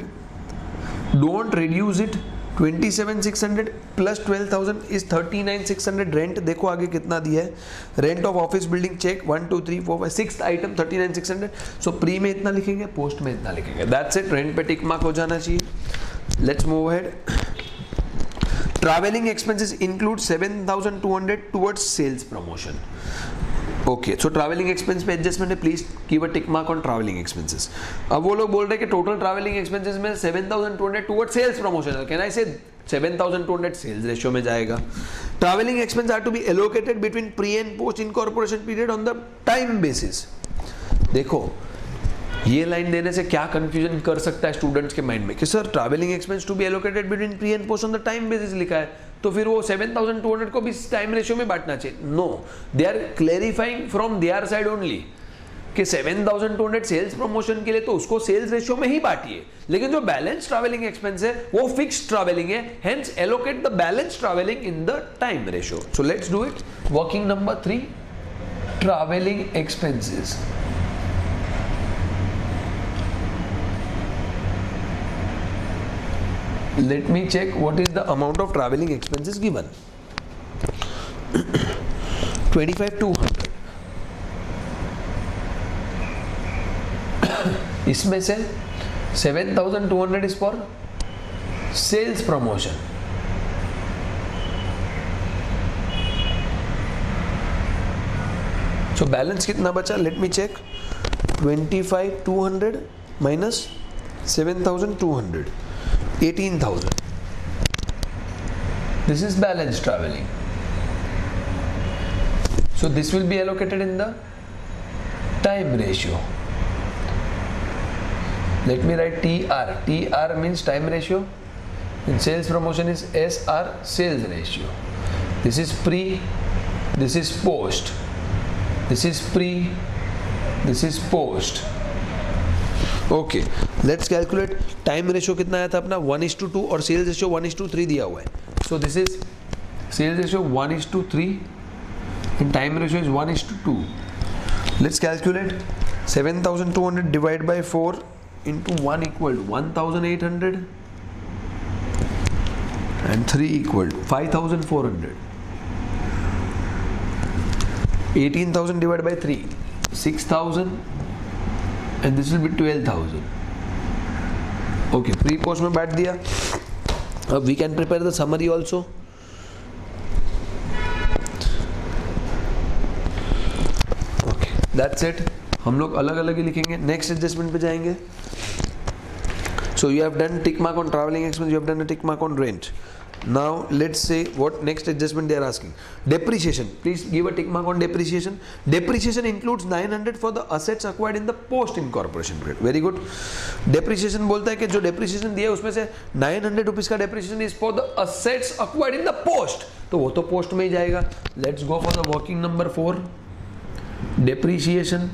Don't reduce it. 27,600 plus 12,000 is 39,600. Rent देखो आगे कितना दिया है. Rent of office building check 1, 2, 3, 4, 5, 6th item 39,600. So pre में इतना लिखेंगे, post में इतना लिखेंगे. That's it. Rent पे tick mark हो जाना चाहिए. Let's move ahead. Traveling expenses include 7,200 towards sales promotion. Okay, so traveling expense पे adjustment है. Please give a tick mark on traveling expenses. अब वो लोग बोल रहे हैं कि total traveling expenses में 7,200 towards sales promotion. Can I say 7,200 sales ratio में जाएगा? Traveling expenses are to be allocated between pre and post incorporation period on the time basis. देखो ये लाइन देने से क्या कंफ्यूजन कर सकता है स्टूडेंट्स के माइंड में कि sir travelling expense to be allocated between pre and post on the time basis लिखा है, तो फिर वो 7,200 को भी टाइम रेशियो में बांटना चाहिए. No, they are clarifying from their side only कि 7,200 सेल्स प्रमोशन के लिए तो उसको सेल्स रेशियो में ही बांटिए, लेकिन जो बैलेंस ट्रैवलिंग एक्सपेंस है वो फिक्स्ड ट्रैवलिंग है, hence allocate the balance travelling in the time ratio. So let's do it. Working number 3, travelling expenses. Let me check what is the amount of traveling expenses given. 25,200. इसमें से 7,200 is for sales promotion. So balance कितना बचा? Let me check. 25,200 minus 7,200. 18,000. This is balance traveling. So this will be allocated in the time ratio. Let me write TR. TR means time ratio. And sales promotion is SR, sales ratio. This is pre, this is post. This is pre, this is post. Okay, let's calculate time ratio कितना आया था अपना 1:2 और sales ratio 1:3 दिया हुआ है. So this is sales ratio 1:3 and time ratio is 1:2. Let's calculate 7,200 divided by 4 into 1 equal to 1,800 and 3 equal to 5,400. 18,000 divided by 3, 6,000 and this will be 12,000. Okay, pre-post में बैठ दिया. We can prepare the summary also. Okay, that's it. हम लोग अलग अलग ही लिखेंगे. Next adjustment पे जाएंगे. So you have done tick mark on traveling expense, you have done a tick mark on rent. Now let's say what next adjustment they are asking. Depreciation. Please give a tick mark on depreciation. Depreciation includes 900 for the assets acquired in the post incorporation period. Very good. Depreciation बोलता है कि जो depreciation दिया है उसमें से 900 rupees का depreciation is for the assets acquired in the post. तो वो तो post में ही जाएगा. Let's go for the working number 4. Depreciation.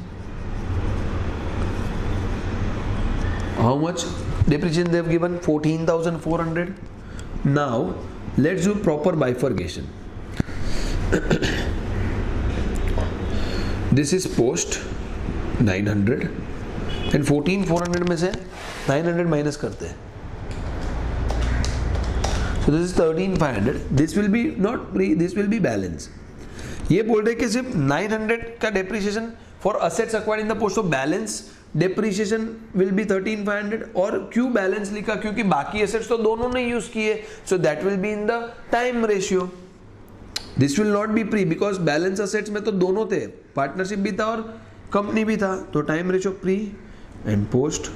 How much depreciation they have given? 14,400. Now let's do proper bifurcation. This is post 900 and 14,400 में से 900 minus करते हैं. So this is 13,500. This will be not pre, this will be balance. ये बोल रहे कि सिर्फ 900 का depreciation for assets acquired in the post, so balance depreciation will be 13,500. और क्यों balance लिखा? क्योंकि बाकी assets तो दोनों ने use किए, so that will be in the time ratio. This will not be pre because balance assets में तो दोनों थे, partnership भी था और company भी था, तो time ratio pre and post.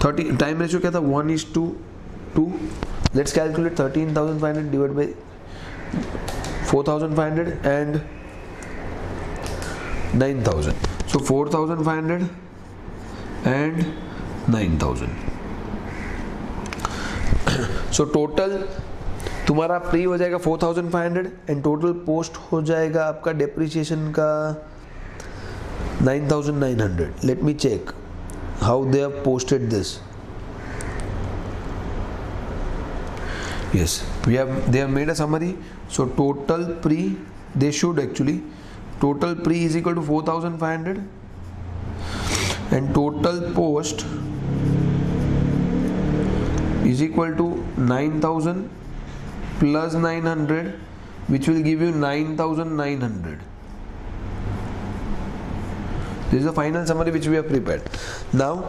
30 time ratio क्या था? 1:2. Let's calculate 13,500 divided by 4,500 and 9,000. So 4,500 and 9,000. So total तुम्हारा प्री हो जाएगा 4,500 and total post हो जाएगा आपका depreciation का 9,900. Let me check how they have posted this. Yes, they have made a summary. So total pre, they should actually, total pre is equal to 4,500 and total post is equal to 9,000 plus 900, which will give you 9,900. This is the final summary which we have prepared. Now,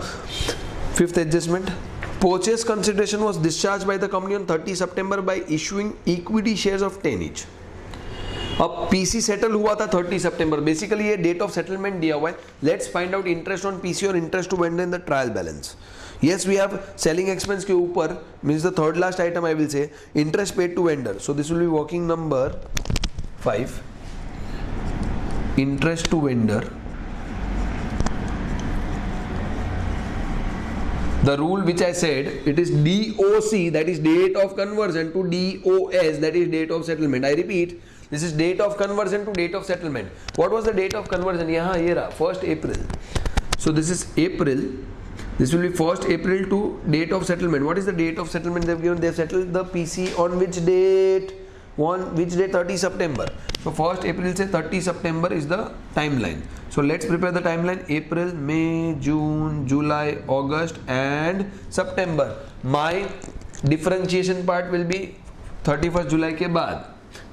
fifth adjustment. Purchase consideration was discharged by the company on 30 September by issuing equity shares of 10 each. अब PC settle हुआ था 30 सितंबर. Basically ये date of settlement दिया हुआ है. Let's find out interest on PC और interest to vendor in the trial balance. Yes, we have selling expense के ऊपर means the third last item I will say interest paid to vendor. So this will be working number 5. Interest to vendor. The rule which I said, it is DOC, that is date of conversion, to DOS, that is date of settlement. I repeat, this is date of conversion to date of settlement. What was the date of conversion? यहाँ ये रहा 1st April. So this is April. This will be 1st April to date of settlement. What is the date of settlement they have given? They have settled the PC on which date? On which day? 30 September. So 1st April से 30 September is the timeline. So let's prepare the timeline. April, May, June, July, August and September. My differentiation part will be 31st July के बाद.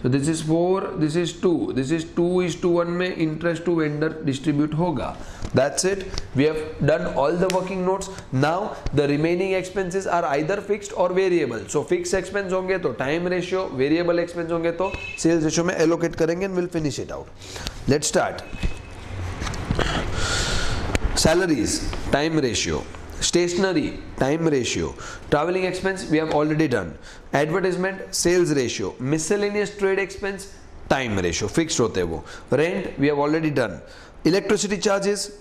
So this is 4, this is 2. This is 2:1 में interest to vendor distribute होगा. That's it. We have done all the working notes. Now the remaining expenses are either fixed or variable. So fixed expense होंगे तो time ratio, variable expense होंगे तो sales ratio में allocate करेंगे and we'll finish it out. Let's start. Salaries, time ratio. Stationery, time ratio. Traveling expense, we have already done. Advertisement, sales ratio. Miscellaneous trade expense, time ratio. Fixed होते हैं वो. Rent, we have already done. Electricity charges,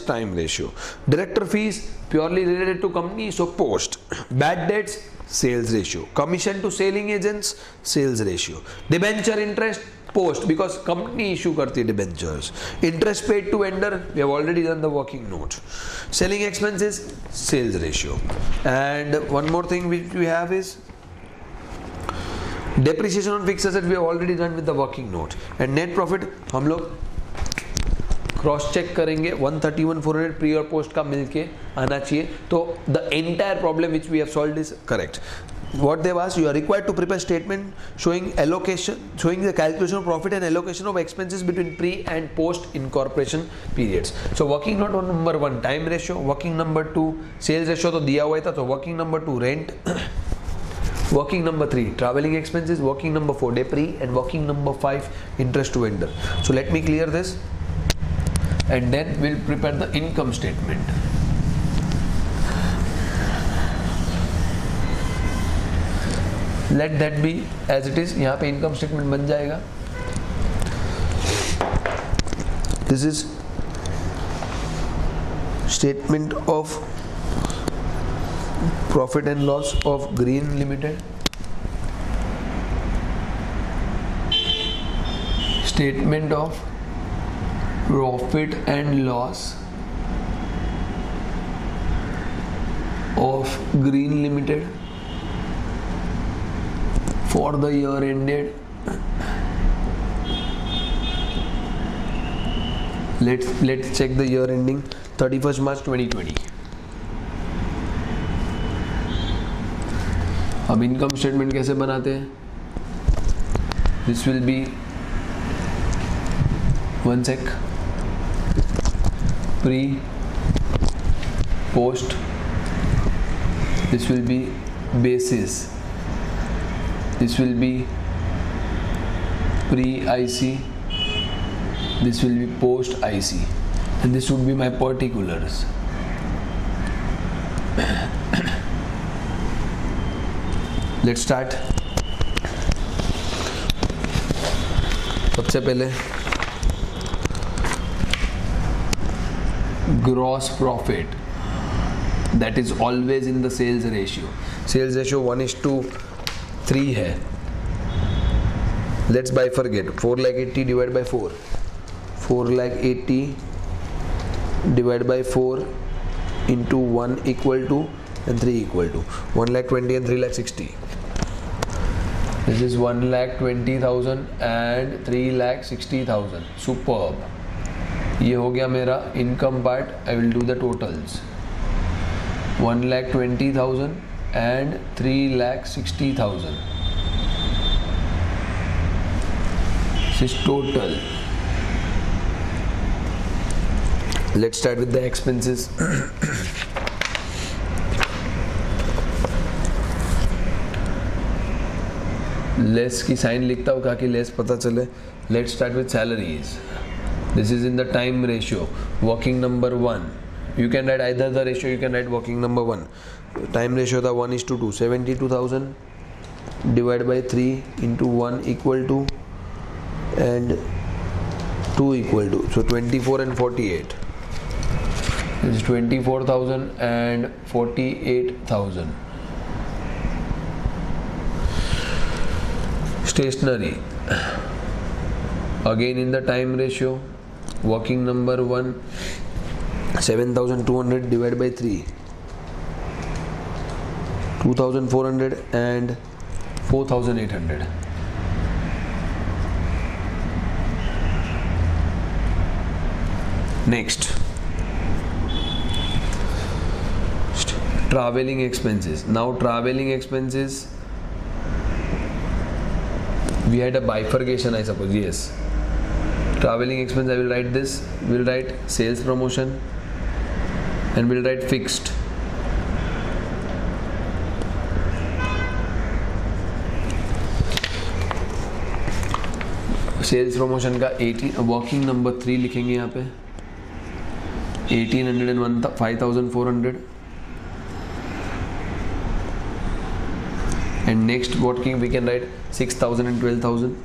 time ratio. Director fees, purely related to company, so post. Bad debts, sales ratio. Commission to selling agents, sales ratio. Debenture interest, post, because company issue करती है debentures. Interest paid to vendor, we have already done the working note. Selling expenses, sales ratio. And one more thing which we have is depreciation on fixed asset, we have already done with the working note. And net profit हम लोग cross check करेंगे 131,400 pre और post का मिलके आना चाहिए. तो the entire problem which we have solved is correct. What they've asked, you are required to prepare statement showing the calculation of profit and allocation of expenses between pre and post incorporation periods. So working note on number 1 time ratio, working number 2 sales ratio तो दिया हुआ था, तो working number 2 rent, working number 3 traveling expenses, working number 4 depre, and working number 5 interest to vendor. So let me clear this and then we'll prepare the income statement. Let that be as it is. यहाँ पे income statement बन जाएगा. This is statement of profit and loss of Green Limited. Statement of profit and loss of Green Limited for the year ended. Let's check the year ending 31st March 2020. अब income statement कैसे बनाते हैं? This will be one sec. Pre, post. This will be basis. This will be pre-IC, this will be post-IC, and this would be my particulars. Let's start. सबसे पहले gross profit, that is always in the sales ratio. Sales ratio 1:3 है. Let's bifurcate. 4,80,000 divided by 4. 4,80,000 divided by 4 into 1 equal to and 3 equal to 1,20,000 and 3,60,000. This is 1,20,000 and 3,60,000. Superb. ये हो गया मेरा income part. I will do the totals. 1,20,000 and 3,60,000. This is total. Let's start with the expenses. Less की sign लिखता हूँ ताकि less पता चले. Let's start with salaries. This is in the time ratio. Working number 1. You can write either the ratio, you can write working number 1. Time ratio था 1:2. 72,000 divided by 3 into 1 equal to and 2 equal to. So 24 and 48. This is 24,000 and 48,000. Stationery. Again in the time ratio. Working number 1. 7,200 divided by 3. 2,400 and 4,800. Next, traveling expenses. Now traveling expenses, we had a bifurcation, I suppose. Yes, traveling expense, I will write this. We'll write sales promotion and we'll write fixed. Sales promotion का 80 working number 3 लिखेंगे यहाँ पे. 1800 and 5400. And next what we can write 6000 and 12000.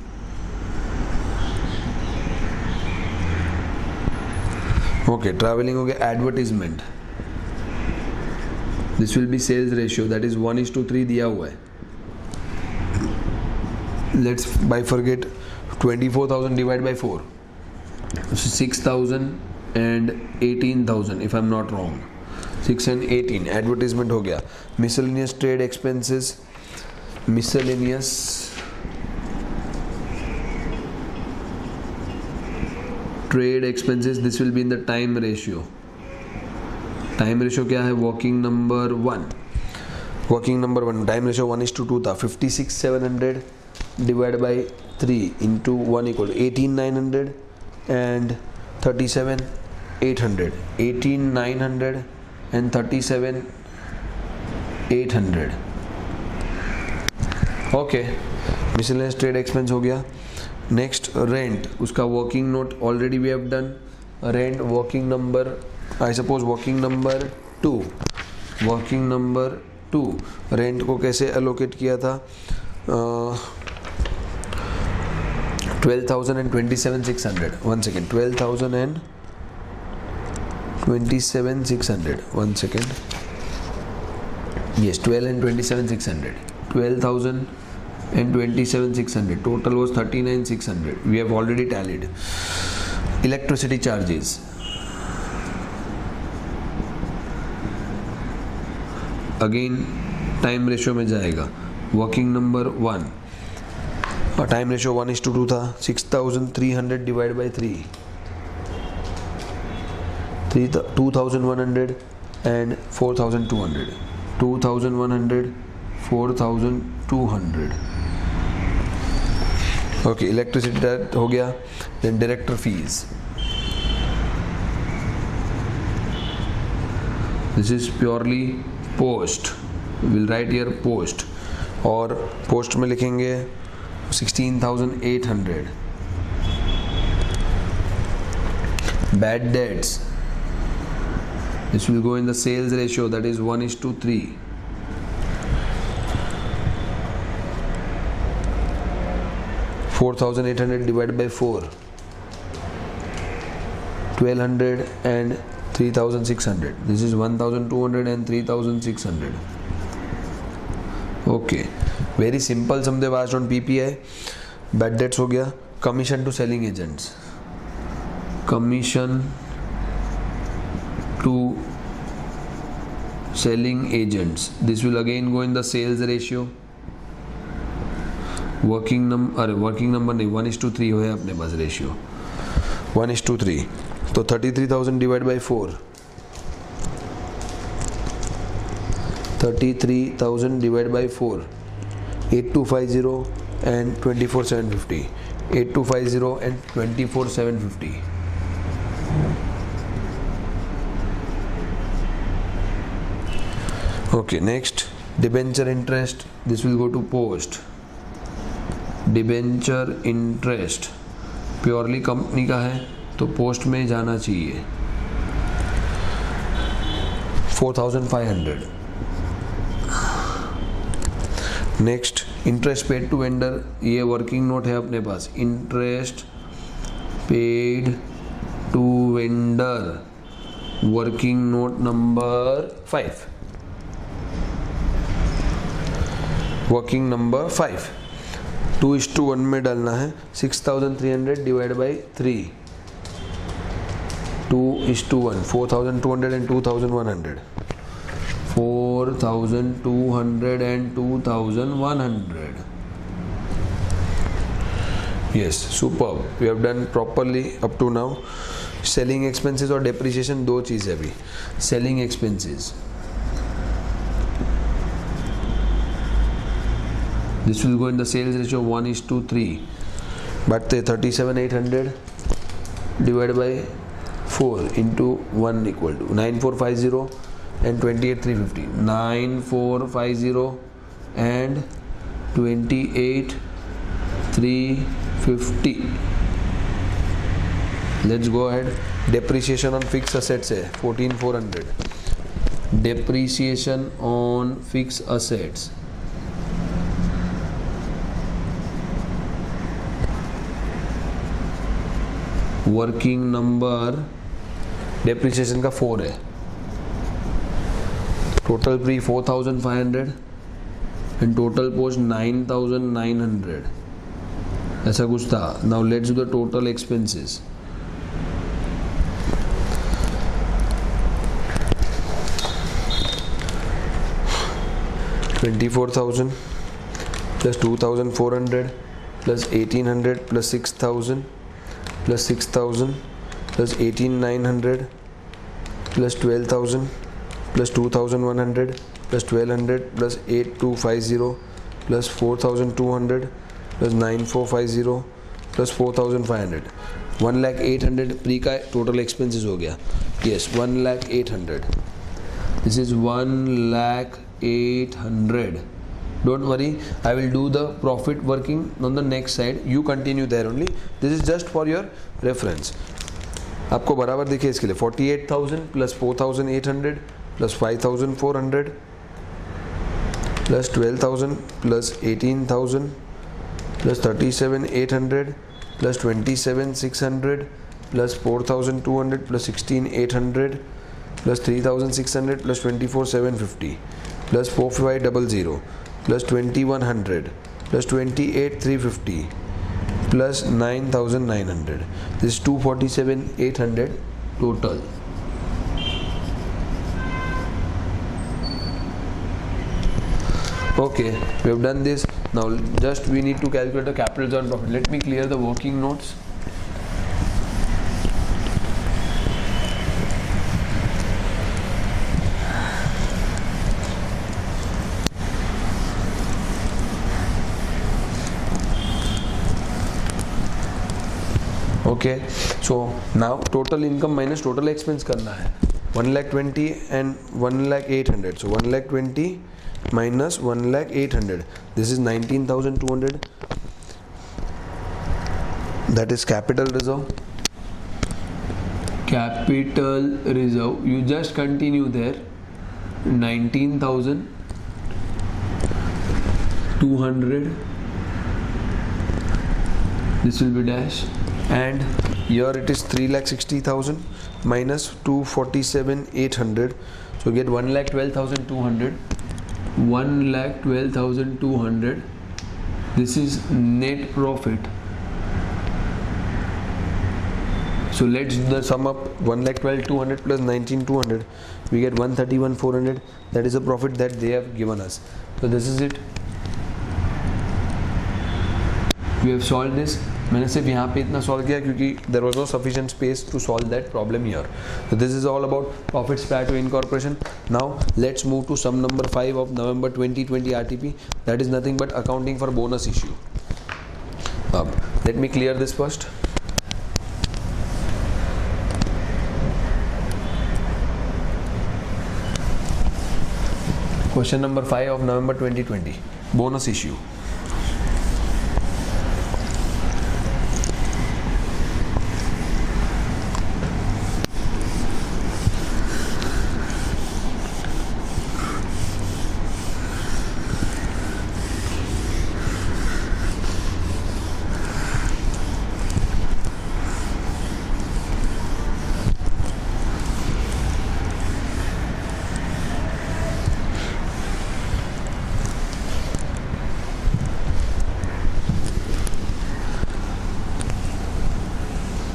Okay, traveling हो गया. Advertisement, this will be sales ratio, that is 1:3 दिया हुआ है. Let's bifurcate 24,000 divided by 4. 6,000 and 18,000 if I'm not wrong. 6 and 18 advertisement हो गया. Miscellaneous trade expenses, miscellaneous trade expenses, this will be in the time ratio. Time ratio क्या है? Working number 1. Working number 1 time ratio 1:2 था. 56,700 divided by 3 into 1 equal to 18,900 and 37,800. 18,900 and 37,800. Okay, miscellaneous trade expense हो गया. Next rent, उसका working note already we have done. Rent working number, I suppose working number 2. Working number 2 rent को कैसे allocate किया था? 12,000 and 27,600. One second. 12,000 and 27,600. One second. Yes, 12 and 27,600. 12,000 and 27,600. Total was 39,600. We have already tallied. Electricity charges. Again, time ratio में जाएगा. Working number 1. Time ratio 1:2 था. 6,300 divide by 3. 2,100 and 4,200. 2,100, 4,200. Okay, electricity हो गया. Then director fees. This is purely post. Will write here post, और post में लिखेंगे 16,800. Bad debts, this will go in the sales ratio, that is 1:3. 4,800 divided by 4. 1,200 and 3,600. This is 1,200 and 3,600. Okay, very simple sum they've asked on PPI. Bad debts हो गया. Commission to selling agents. Commission to selling agents. This will again go in the sales ratio. Working number नहीं, 1:3 हो है अपने पास ratio. 1:3. तो 33,000 divide by 4. 33,000 divided by 4. 8,250 and 24,750. 8,250 and 24,750. Okay, next debenture interest. This will go to post. Debenture interest purely company का है तो post में जाना चाहिए. 4,500. Next interest paid to vendor, ये वर्किंग नोट है अपने पास. Interest paid to vendor, working note number 5. Working number 5 2:1 में डालना है. 6,300 divide by 3. 2:1. 4,200 and 2,100. 4,200 and 2,100. Yes, superb. We have done properly up to now. Selling expenses और depreciation दो चीज़ है अभी. Selling expenses, this will go in the sales ratio 1:3. But 37,800 divided by 4 into 1 equal to 9,450 and 28,350. 9,450 and 28,350. Let's go ahead. Depreciation on fixed assets है 14,400. Depreciation on fixed assets. Working number depreciation का 4 है. Total pre 4,500 and total post 9,900. ऐसा कुछ था. Now let's do the total expenses. $24,000 plus 2,400 plus 1,800 plus 6,000 plus 6,000 plus 18,900 plus 12,000 plus 2,100 plus 1,200 plus 8,250 plus 4,200 plus 9,450 plus 4,500. 1,08,000 pre का total expenses हो गया. Yes, 1,08,000. This is 1,08,000. Don't worry, I will do the profit working on the next side. You continue there only. This is just for your reference. आपको बराबर दिखे इसके लिए 48,000 plus 4,800 plus 5,400 plus 12,000 plus 18,000 plus 37,800 plus 27,600 plus 4,200 plus 16,800 plus 3,600 plus 24,750 plus 4,500 plus 2,100 plus 28,350 plus 9,900. This is 247,800 total. Okay, we have done this. Now just we need to calculate the capital on profit. Let me clear the working notes. Okay, so now total income minus total expense करना है. 1,20,000 and 1,08,000. So 1,20,000 minus 1,08,000. This is 19,200. That is capital reserve. Capital reserve. You just continue there. 19,200. This will be dash. And here it is 3,60,000 minus 247,800. So get 1,12,200. 1,12,200. This is net profit. So let's do the sum up. 1,12,200 plus 19,200. We get 131,400. That is the profit that they have given us. So this is it. We have solved this. मैंने सिर्फ यहाँ पे इतना solve किया क्योंकि there was no sufficient space to solve that problem here. So this is all about profits prior to incorporation. Now let's move to some number 5 of November 2020 RTP. That is nothing but accounting for bonus issue. अब let me clear this first. Question number 5 of November 2020, bonus issue.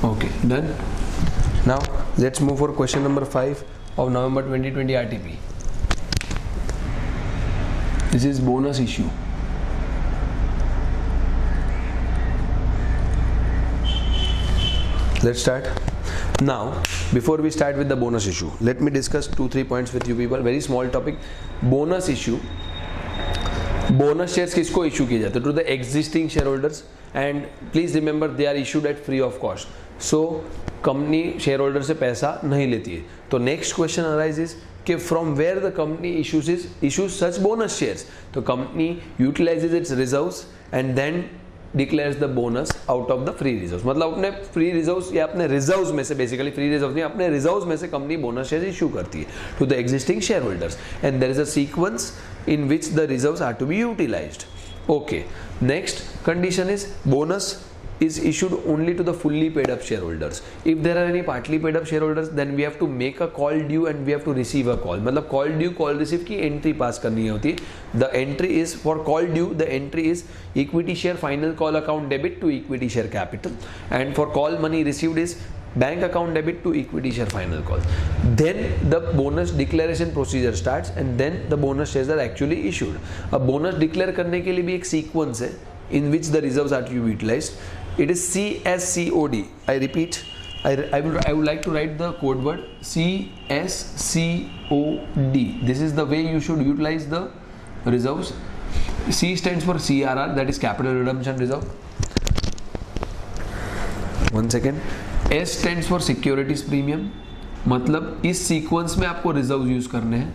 Okay, done. Now let's move for question number 5 of November 2020 RTP. This is bonus issue. Let's start. Now before we start with the bonus issue, let me discuss 2-3 points with you people. Very small topic. Bonus issue. Bonus shares किसको issue किए जाते हैं? To the existing shareholders, and please remember they are issued at free of cost. So company shareholder से पैसा नहीं लेती है. तो नेक्स्ट क्वेश्चन अराइजेस कि from where the company issues such bonus shares. तो company utilises its reserves and then declares the bonus out of the free reserves. मतलब अपने फ्री रिजर्व्स या अपने रिजर्व्स में से, बेसिकली फ्री रिजर्व्स नहीं, अपने रिजर्व्स में से कंपनी बोनस शेयर इशू करती है to the existing share holders and there is a sequence in which the reserves are to be utilized. Okay, next condition is bonus is issued only to the fully paid up shareholders. If there are any partly paid up shareholders, then we have to make a call due and we have to receive a call. मतलब call due call receive की entry pass करनी होती है. The entry is for call due, the entry is equity share final call account debit to equity share capital, and for call money received is bank account debit to equity share final call. Then the bonus declaration procedure starts and then the bonus shares are actually issued. अब bonus declare करने के लिए भी एक sequence है in which the reserves are to be utilized. It is CSCOD. I repeat, I would like to write the code word CSCOD. This is the way you should utilize the reserves. C stands for CRR, that is capital redemption reserve. One second. S stands for Securities Premium. मतलब इस sequence में आपको reserve use करने हैं.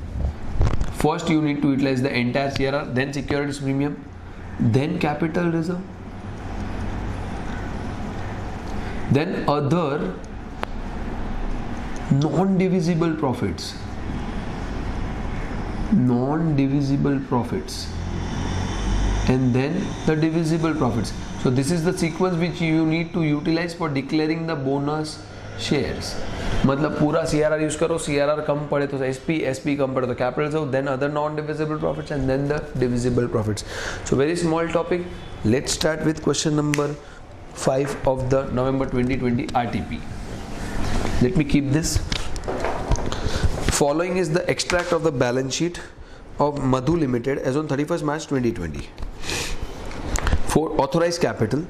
First you need to utilise the entire CRR, then securities premium, then capital reserve, then other non divisible profits, and then the divisible profits. So this is the sequence which you need to utilize for declaring the bonus shares. मतलब पूरा CRR use करो, CRR कम पड़े तो SP कम पड़े तो capital reserve, then other non-divisible profits and then the divisible profits. So very small topic. Let's start with question number 5 of the November 2020 RTP. Let me keep this. Following is the extract of the balance sheet of Madhu Limited as on 31st March 2020. For authorized capital,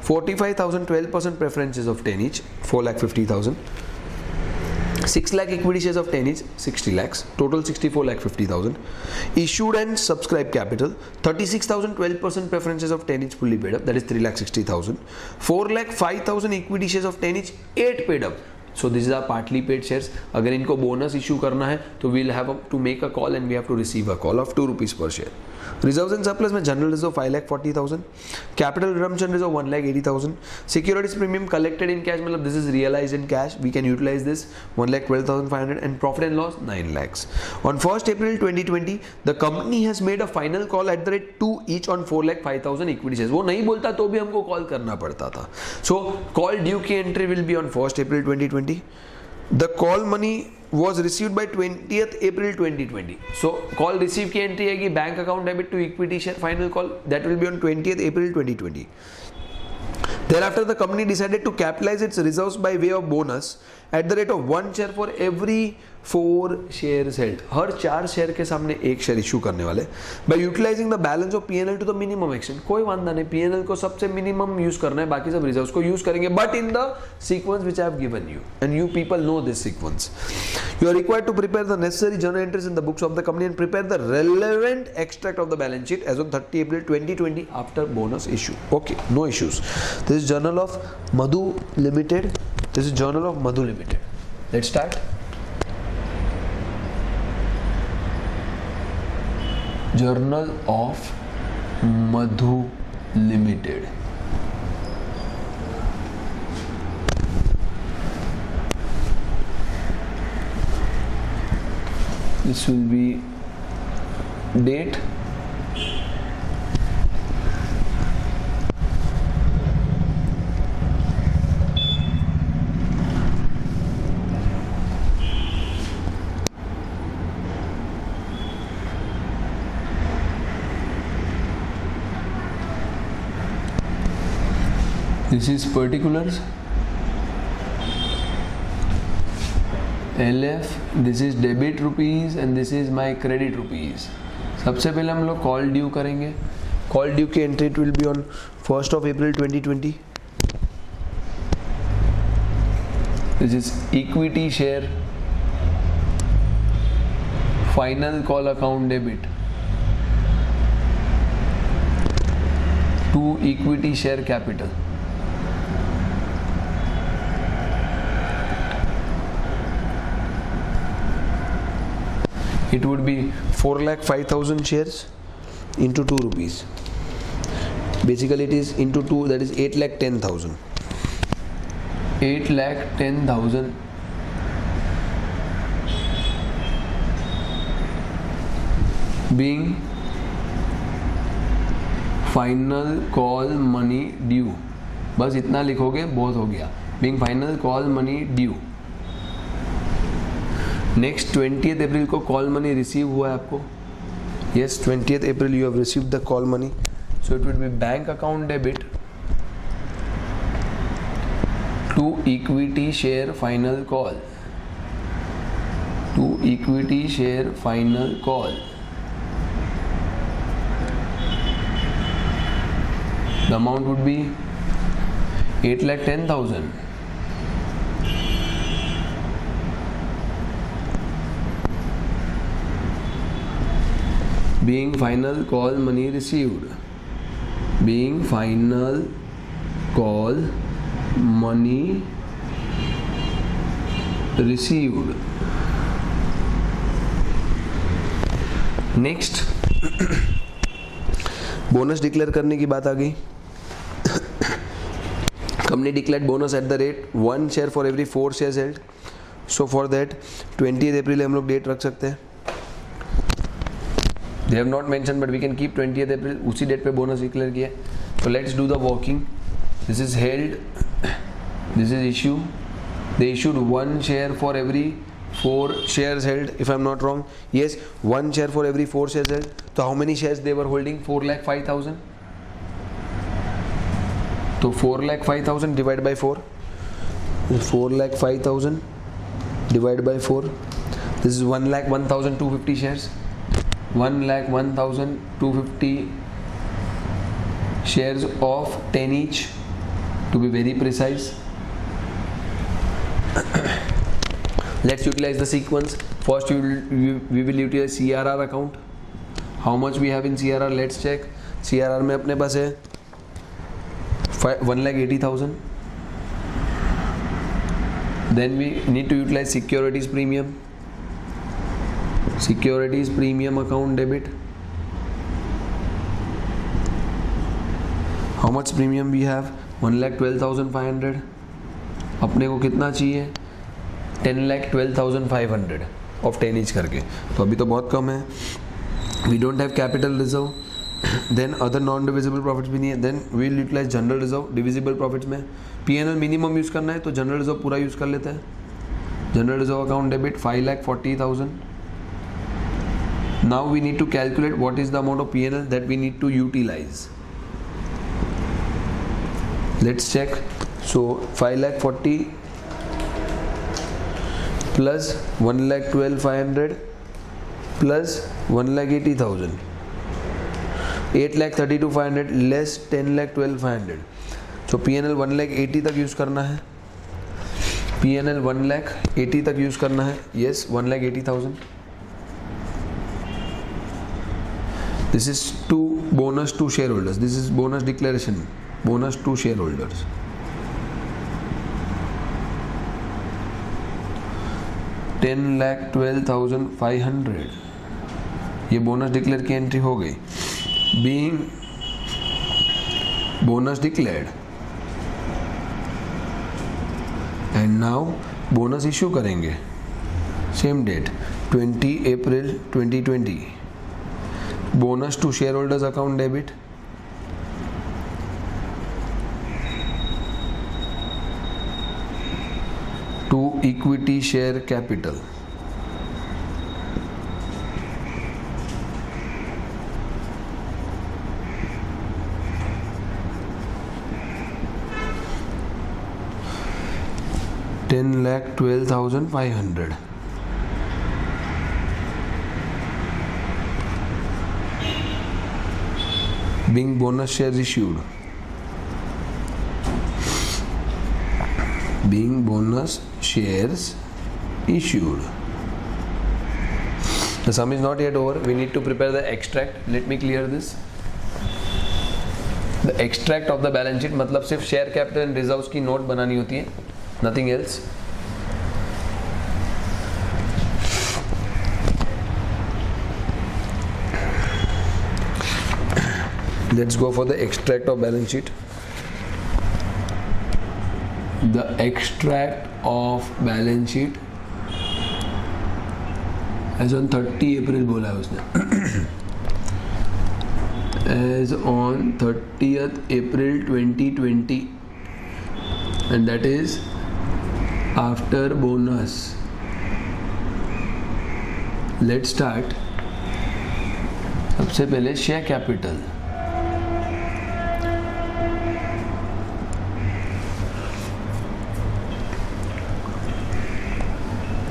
45,000 12% preferences of 10 each, 4,50,000. 6 lakh equity shares of 10 each, 60 lakhs, total 64,50,000. Issued and subscribed capital, 36,000 12% preferences of 10 each fully paid up, that is 3,60,000. 4,05,000 equity shares of 10 each, 8 paid up. So these are partly paid shares. अगर इनको bonus issue करना है तो we'll have to make a call and we have to receive a call of 2 rupees per share. Reserves and surplus में general reserve 5,40,000, capital redemption reserve 1,80,000, securities premium collected in cash, मतलब this is realised in cash, we can utilise this 1,12,500 and profit and loss 9 lakhs. On 1st April 2020, the company has made a final call at the rate 2 each on 4,05,000 equity shares. वो नहीं बोलता तो भी हमको call करना पड़ता था. So call due की entry will be on 1st April 2020. The call money was received by 20th April 2020. So call receive की entry आएगी bank account debit to equity share final call, that will be on 20th April 2020. Thereafter the company decided to capitalize its reserves by way of bonus at the rate of 1 share for every 4 shares held. Her 4 share के सामने 1 share issue करने वाले. By utilizing the balance of P&L to the minimum extent. कोई वांधा नहीं, P&L को सबसे minimum use करना है, बाकी सब रिजर्व्स को यूज करेंगे, but in the sequence which I have given you and you people know this sequence. You are required to prepare the necessary journal entries in the books of the company and prepare the relevant extract of the balance sheet as on 30 April 2020 after bonus issue. Okay, no issues. This is Journal of Madhu Limited. This is Journal of Madhu Limited. Let's start. Journal of Madhu Limited. This will be date, this is particulars, LF, this is debit rupees and this is my credit rupees. सबसे पहले हम लोग call due करेंगे. Call due की entry will be on 1st of April 2020. This is equity share final call account debit to equity share capital. It would be 4,05,000 shares into 2 rupees. Basically it is into 2, that is 8,10,000. 8,10,000 being final call money due. बस इतना लिखोगे बहुत हो गया. Being final call money due. Next 20th April को call money receive हुआ है आपको. Yes, 20th April you have received the call money. So it will be bank account debit to equity share final call. To equity share final call. The amount would be 8,10,000. Being final call money received. Being final call money received. Next, bonus declare करने की बात आ गई. Company declared bonus at the rate 1 share for every 4 shares held. So for that 20th April हम लोग date रख सकते हैं. They have not mention but we can keep 20th April. उसी डेट पे बोनस डिक्लेयर किया. So let's do the working. This is held, this is issue. They issued 1 share for every 4 shares held, if I'm not wrong. Yes, 1 share for every 4 shares held. So how many shares they were holding? 4,05,000. So 4,05,000 divided by 4. 4,05,000 divided by 4. This is 1,01,250 shares. 1,01,250 shares of 10 each, to be very precise. Let's utilize the sequence. First we will utilize CRR account. How much we have in CRR? Let's check. CRR में अपने पास है 1,80,000. Then we need to utilize Securities Premium. Securities Premium account debit. How much premium we have? 1,12,500. अपने को कितना चाहिए? 10,12,500 of 10 each करके. तो अभी तो बहुत कम है. We don't have capital reserve. Then other non divisible profits भी नहीं है. Then we will utilise general reserve. Divisible profits में P&L मिनिमम यूज़ करना है तो जनरल रिजर्व पूरा यूज़ कर लेते हैं. General reserve account debit 5,40,000. Now we need to calculate what is the amount of P&L that we need to utilise. Let's check. So 5,40,000 plus 1,12,500 plus 1,80,000. 8,32,500 less 10,12,500. So P&L 1,80,000 तक use करना है. P&L 1,80,000 तक use करना है. Yes, 1,80,000. This is to bonus to shareholders. This is bonus declaration. Bonus to shareholders. 10,12,500. ये bonus declare की entry हो गई. Being bonus declared and now bonus issue करेंगे. Same date 20 April 2020. Bonus to shareholders account debit. To equity share capital. $10,12,500. Being bonus shares issued. Being bonus shares issued. The sum is not yet over. We need to prepare the extract. Let me clear this. The extract of the balance sheet मतलब सिर्फ share capital and reserves की note बनानी होती है. Nothing else. Let's go for the extract of balance sheet. The extract of balance sheet as on 30 April बोला है उसने as on 30th April 2020 and that is after bonus. Let's start. सबसे पहले share capital.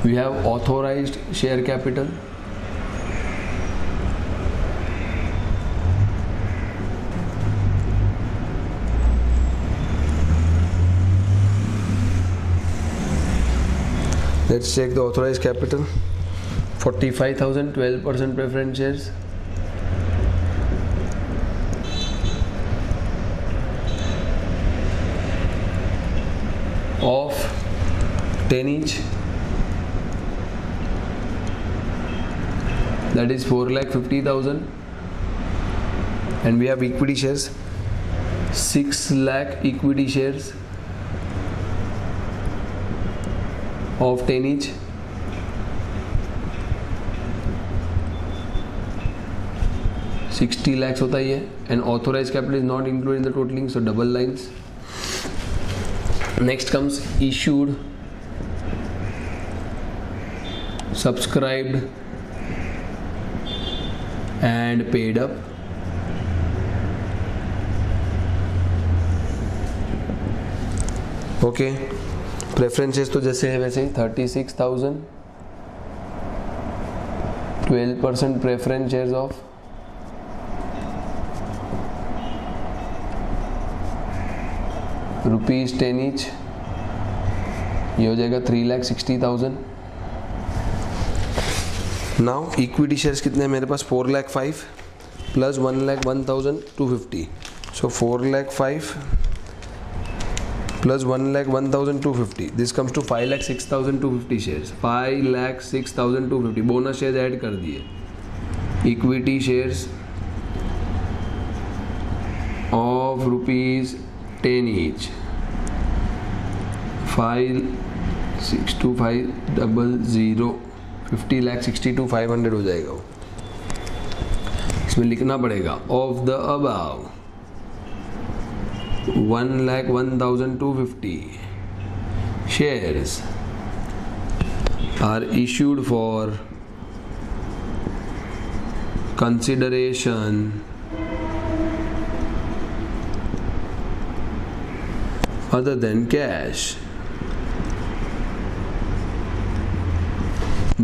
We have authorized share capital. Let's check the authorized capital. 45,000, 12% preference shares. Of 10 each. That is 4,50,000, and we have equity shares, 6 lakh equity shares of 10 each. $60 lakhs होता ही है, and authorized capital is not included in the totaling, so double lines. Next comes issued, subscribed and paid up. Okay, preferences तो जैसे है वैसे ही 36,000, 12% preference shares of ₹10 each. ये हो जाएगा 3,60,000. Now equity shares कितने हैं मेरे पास? 4,05,000 plus 1,01,250. So 4,05,000 plus 1,01,250. This comes to 5,06,250 shares. 5,06,250. Bonus share add कर दिए. Equity shares of ₹10 each. 5,625,00. 50,62,500 हो जाएगा वो. इसमें लिखना पड़ेगा of the above 1,01,250 shares are issued for consideration other than cash.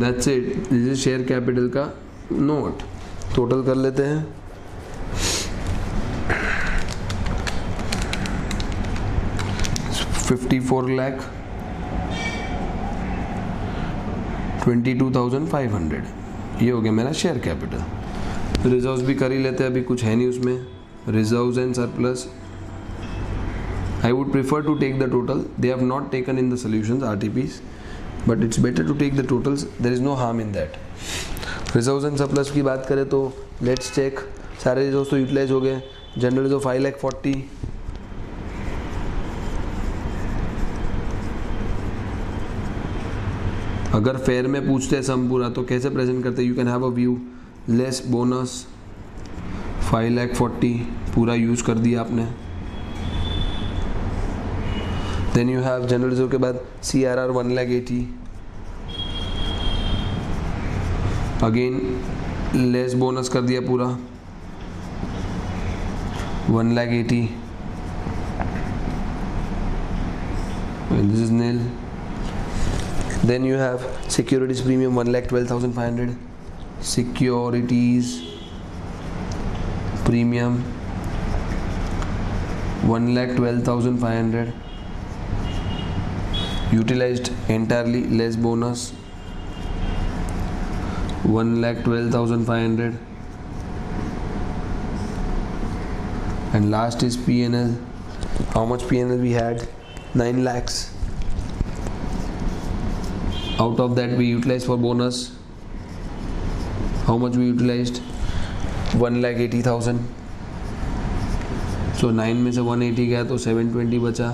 That's it. This is share capital का note. Total कर लेते हैं. $54,22,500. ये हो गया मेरा शेयर कैपिटल. रिजर्व्स भी कर ही लेते हैं, अभी कुछ है नहीं उसमें. Reserves and surplus. I would prefer to take the total. They have not taken in the solutions RTPs, but it's better to take the totals. There is no harm in that. Reserves and surplus की बात करें तो let's check. सारे reserves तो utilise हो गए. General reserve 5,40,000. अगर fair में पूछते हैं सम पूरा तो कैसे प्रेजेंट करते हैं? You can have a view. Less bonus 5,40,000 पूरा यूज कर दिया आपने. Then you have general reserve के बाद CRR 1,80,000. अगेन लेस बोनस कर दिया पूरा 1,80,000. This is nil. Then you have Securities Premium 1,12,500. Securities Premium 1,12,500. Utilized entirely, less bonus 1,12,500. And last is P&L. How much P&L we had? 9 lakhs. Out of that we utilized for bonus. How much we utilized? 1,80,000. So 9 में से 180 गया तो 720 बचा.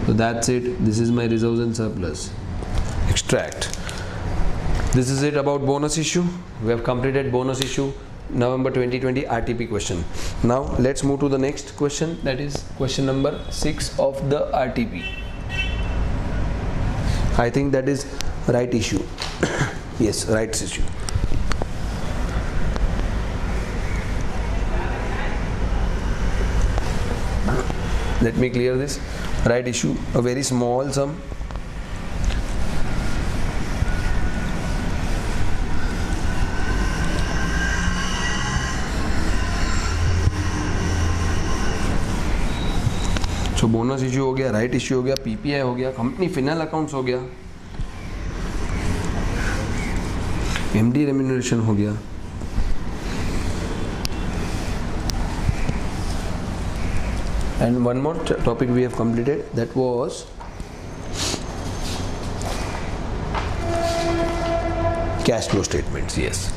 So that's it. This is my reserves and surplus. Extract. This is it about bonus issue. We have completed bonus issue November 2020 RTP question. Now let's move to the next question, that is question number 6 of the RTP. I think that is right issue. Yes, rights issue. Let me clear this. Right issue, a very small sum. So bonus issue हो गया, right issue हो गया, PPI हो गया, company final accounts हो गया, MD remuneration हो गया, and one more topic we have completed, that was cash flow statements. Yes.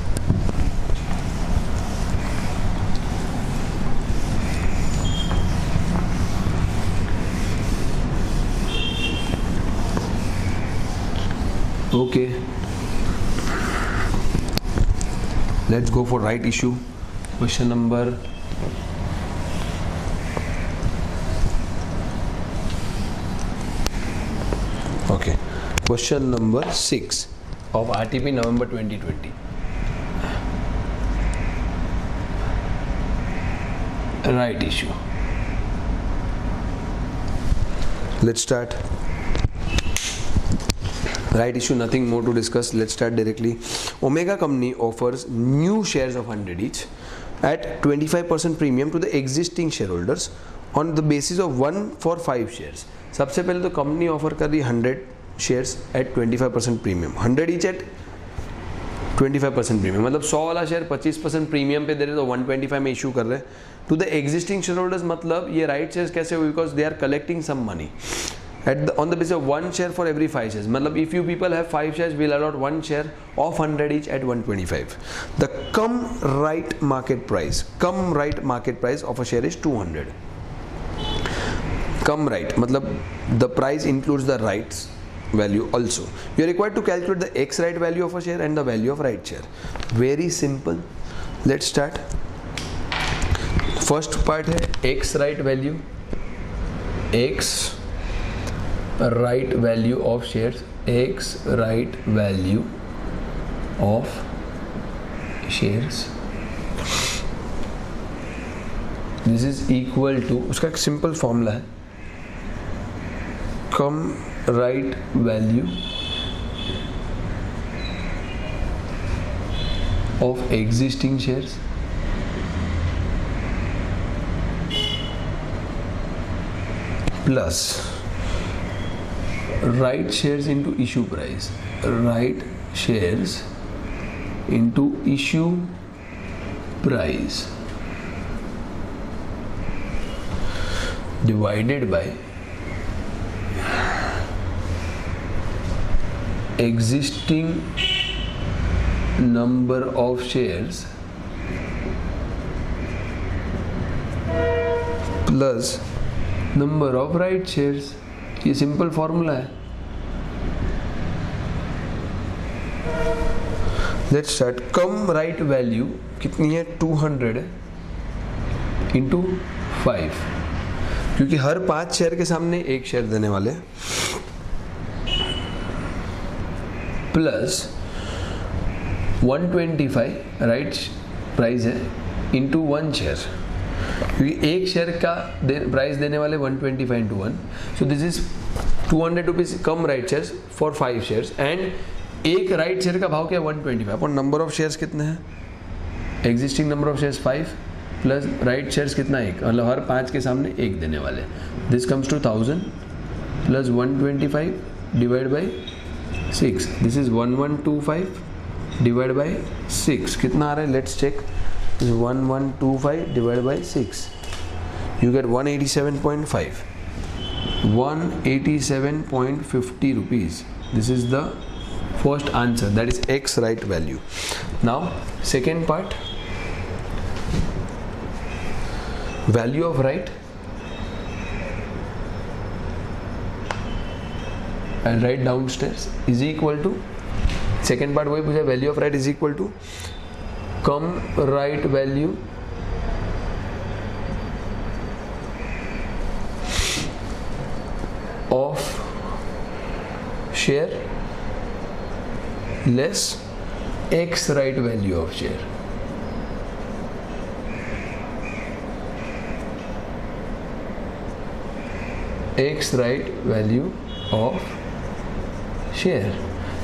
Okay, let's go for right issue. Question number question number 6 of RTP November 2020. Right issue. Let's start. Right issue, nothing more to discuss. Let's start directly. Omega company offers new shares of 100 each at 25% premium to the existing shareholders on the basis of 1 for 5 shares. सबसे पहले तो company offer कर रही 100 shares at 25% premium, 100 each eight 25% premium, मतलब 100 वाला share 25% premium पे दे रहे तो 125 में इशू कर रहे to the existing share holders. मतलब ये राइट शेयर्स कैसे हुए, because they are collecting some money on the basis of 1 share for every 5 shares. मतलब if you people have 5 shares, we'll allot 1 share of 100 each at 125. The come right market price of a share is 200. Come right मतलब the price includes the rights value also. You are required to calculate the X right value of a share and the value of right share. Very simple. Let's start. First part है X right value. X right value of shares. X right value of shares. This is equal to, उसका एक simple formula है, come right value of existing shares plus right shares into issue price, right shares into issue price divided by existing number of shares plus number of right shares. ये simple formula है. Let's start. Come right value कितनी है, 200 into 5, क्योंकि हर 5 share के सामने 1 share देने वाले, plus 125 right price है इंटू 1 शेयर, क्योंकि 1 शेयर का प्राइस देने वाले 125 into 1. So this is 200 rupees come right shares for 5 shares and एक राइट शेयर का भाव क्या है 125 अपॉन नंबर ऑफ शेयर्स कितने हैं, existing number of shares 5 plus right shares कितना 1, मतलब हर 5 के सामने 1 देने वाले. This comes to 1000 plus 125 divide by 6. This is 1125 divide by 6. कितना आ रहा है, let's check. 1125 divided by 6, you get 187.5, 187.50 rupees. This is the first answer, that is X right value. Now second part, value of right, I'll write downstairs, is equal to, second part वही पूछा, value of right is equal to come right value of share less x right value of share. X right value of share.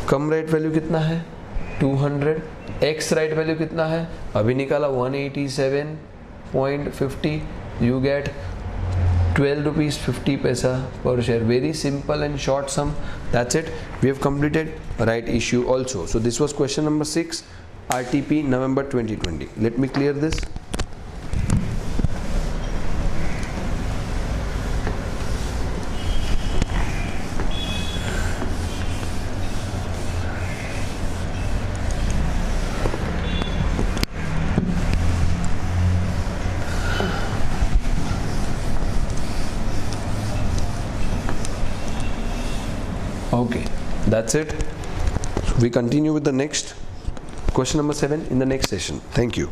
Come right value कितना है 200, x right value कितना है अभी निकाला 187.50, you get 12 rupees 50 paisa per share. Very simple and short sum. That's it. We have completed right issue also. So this was question number 6, RTP November 2020. Let me clear this. Okay, that's it. We continue with the next question number 7 in the next session. Thank you.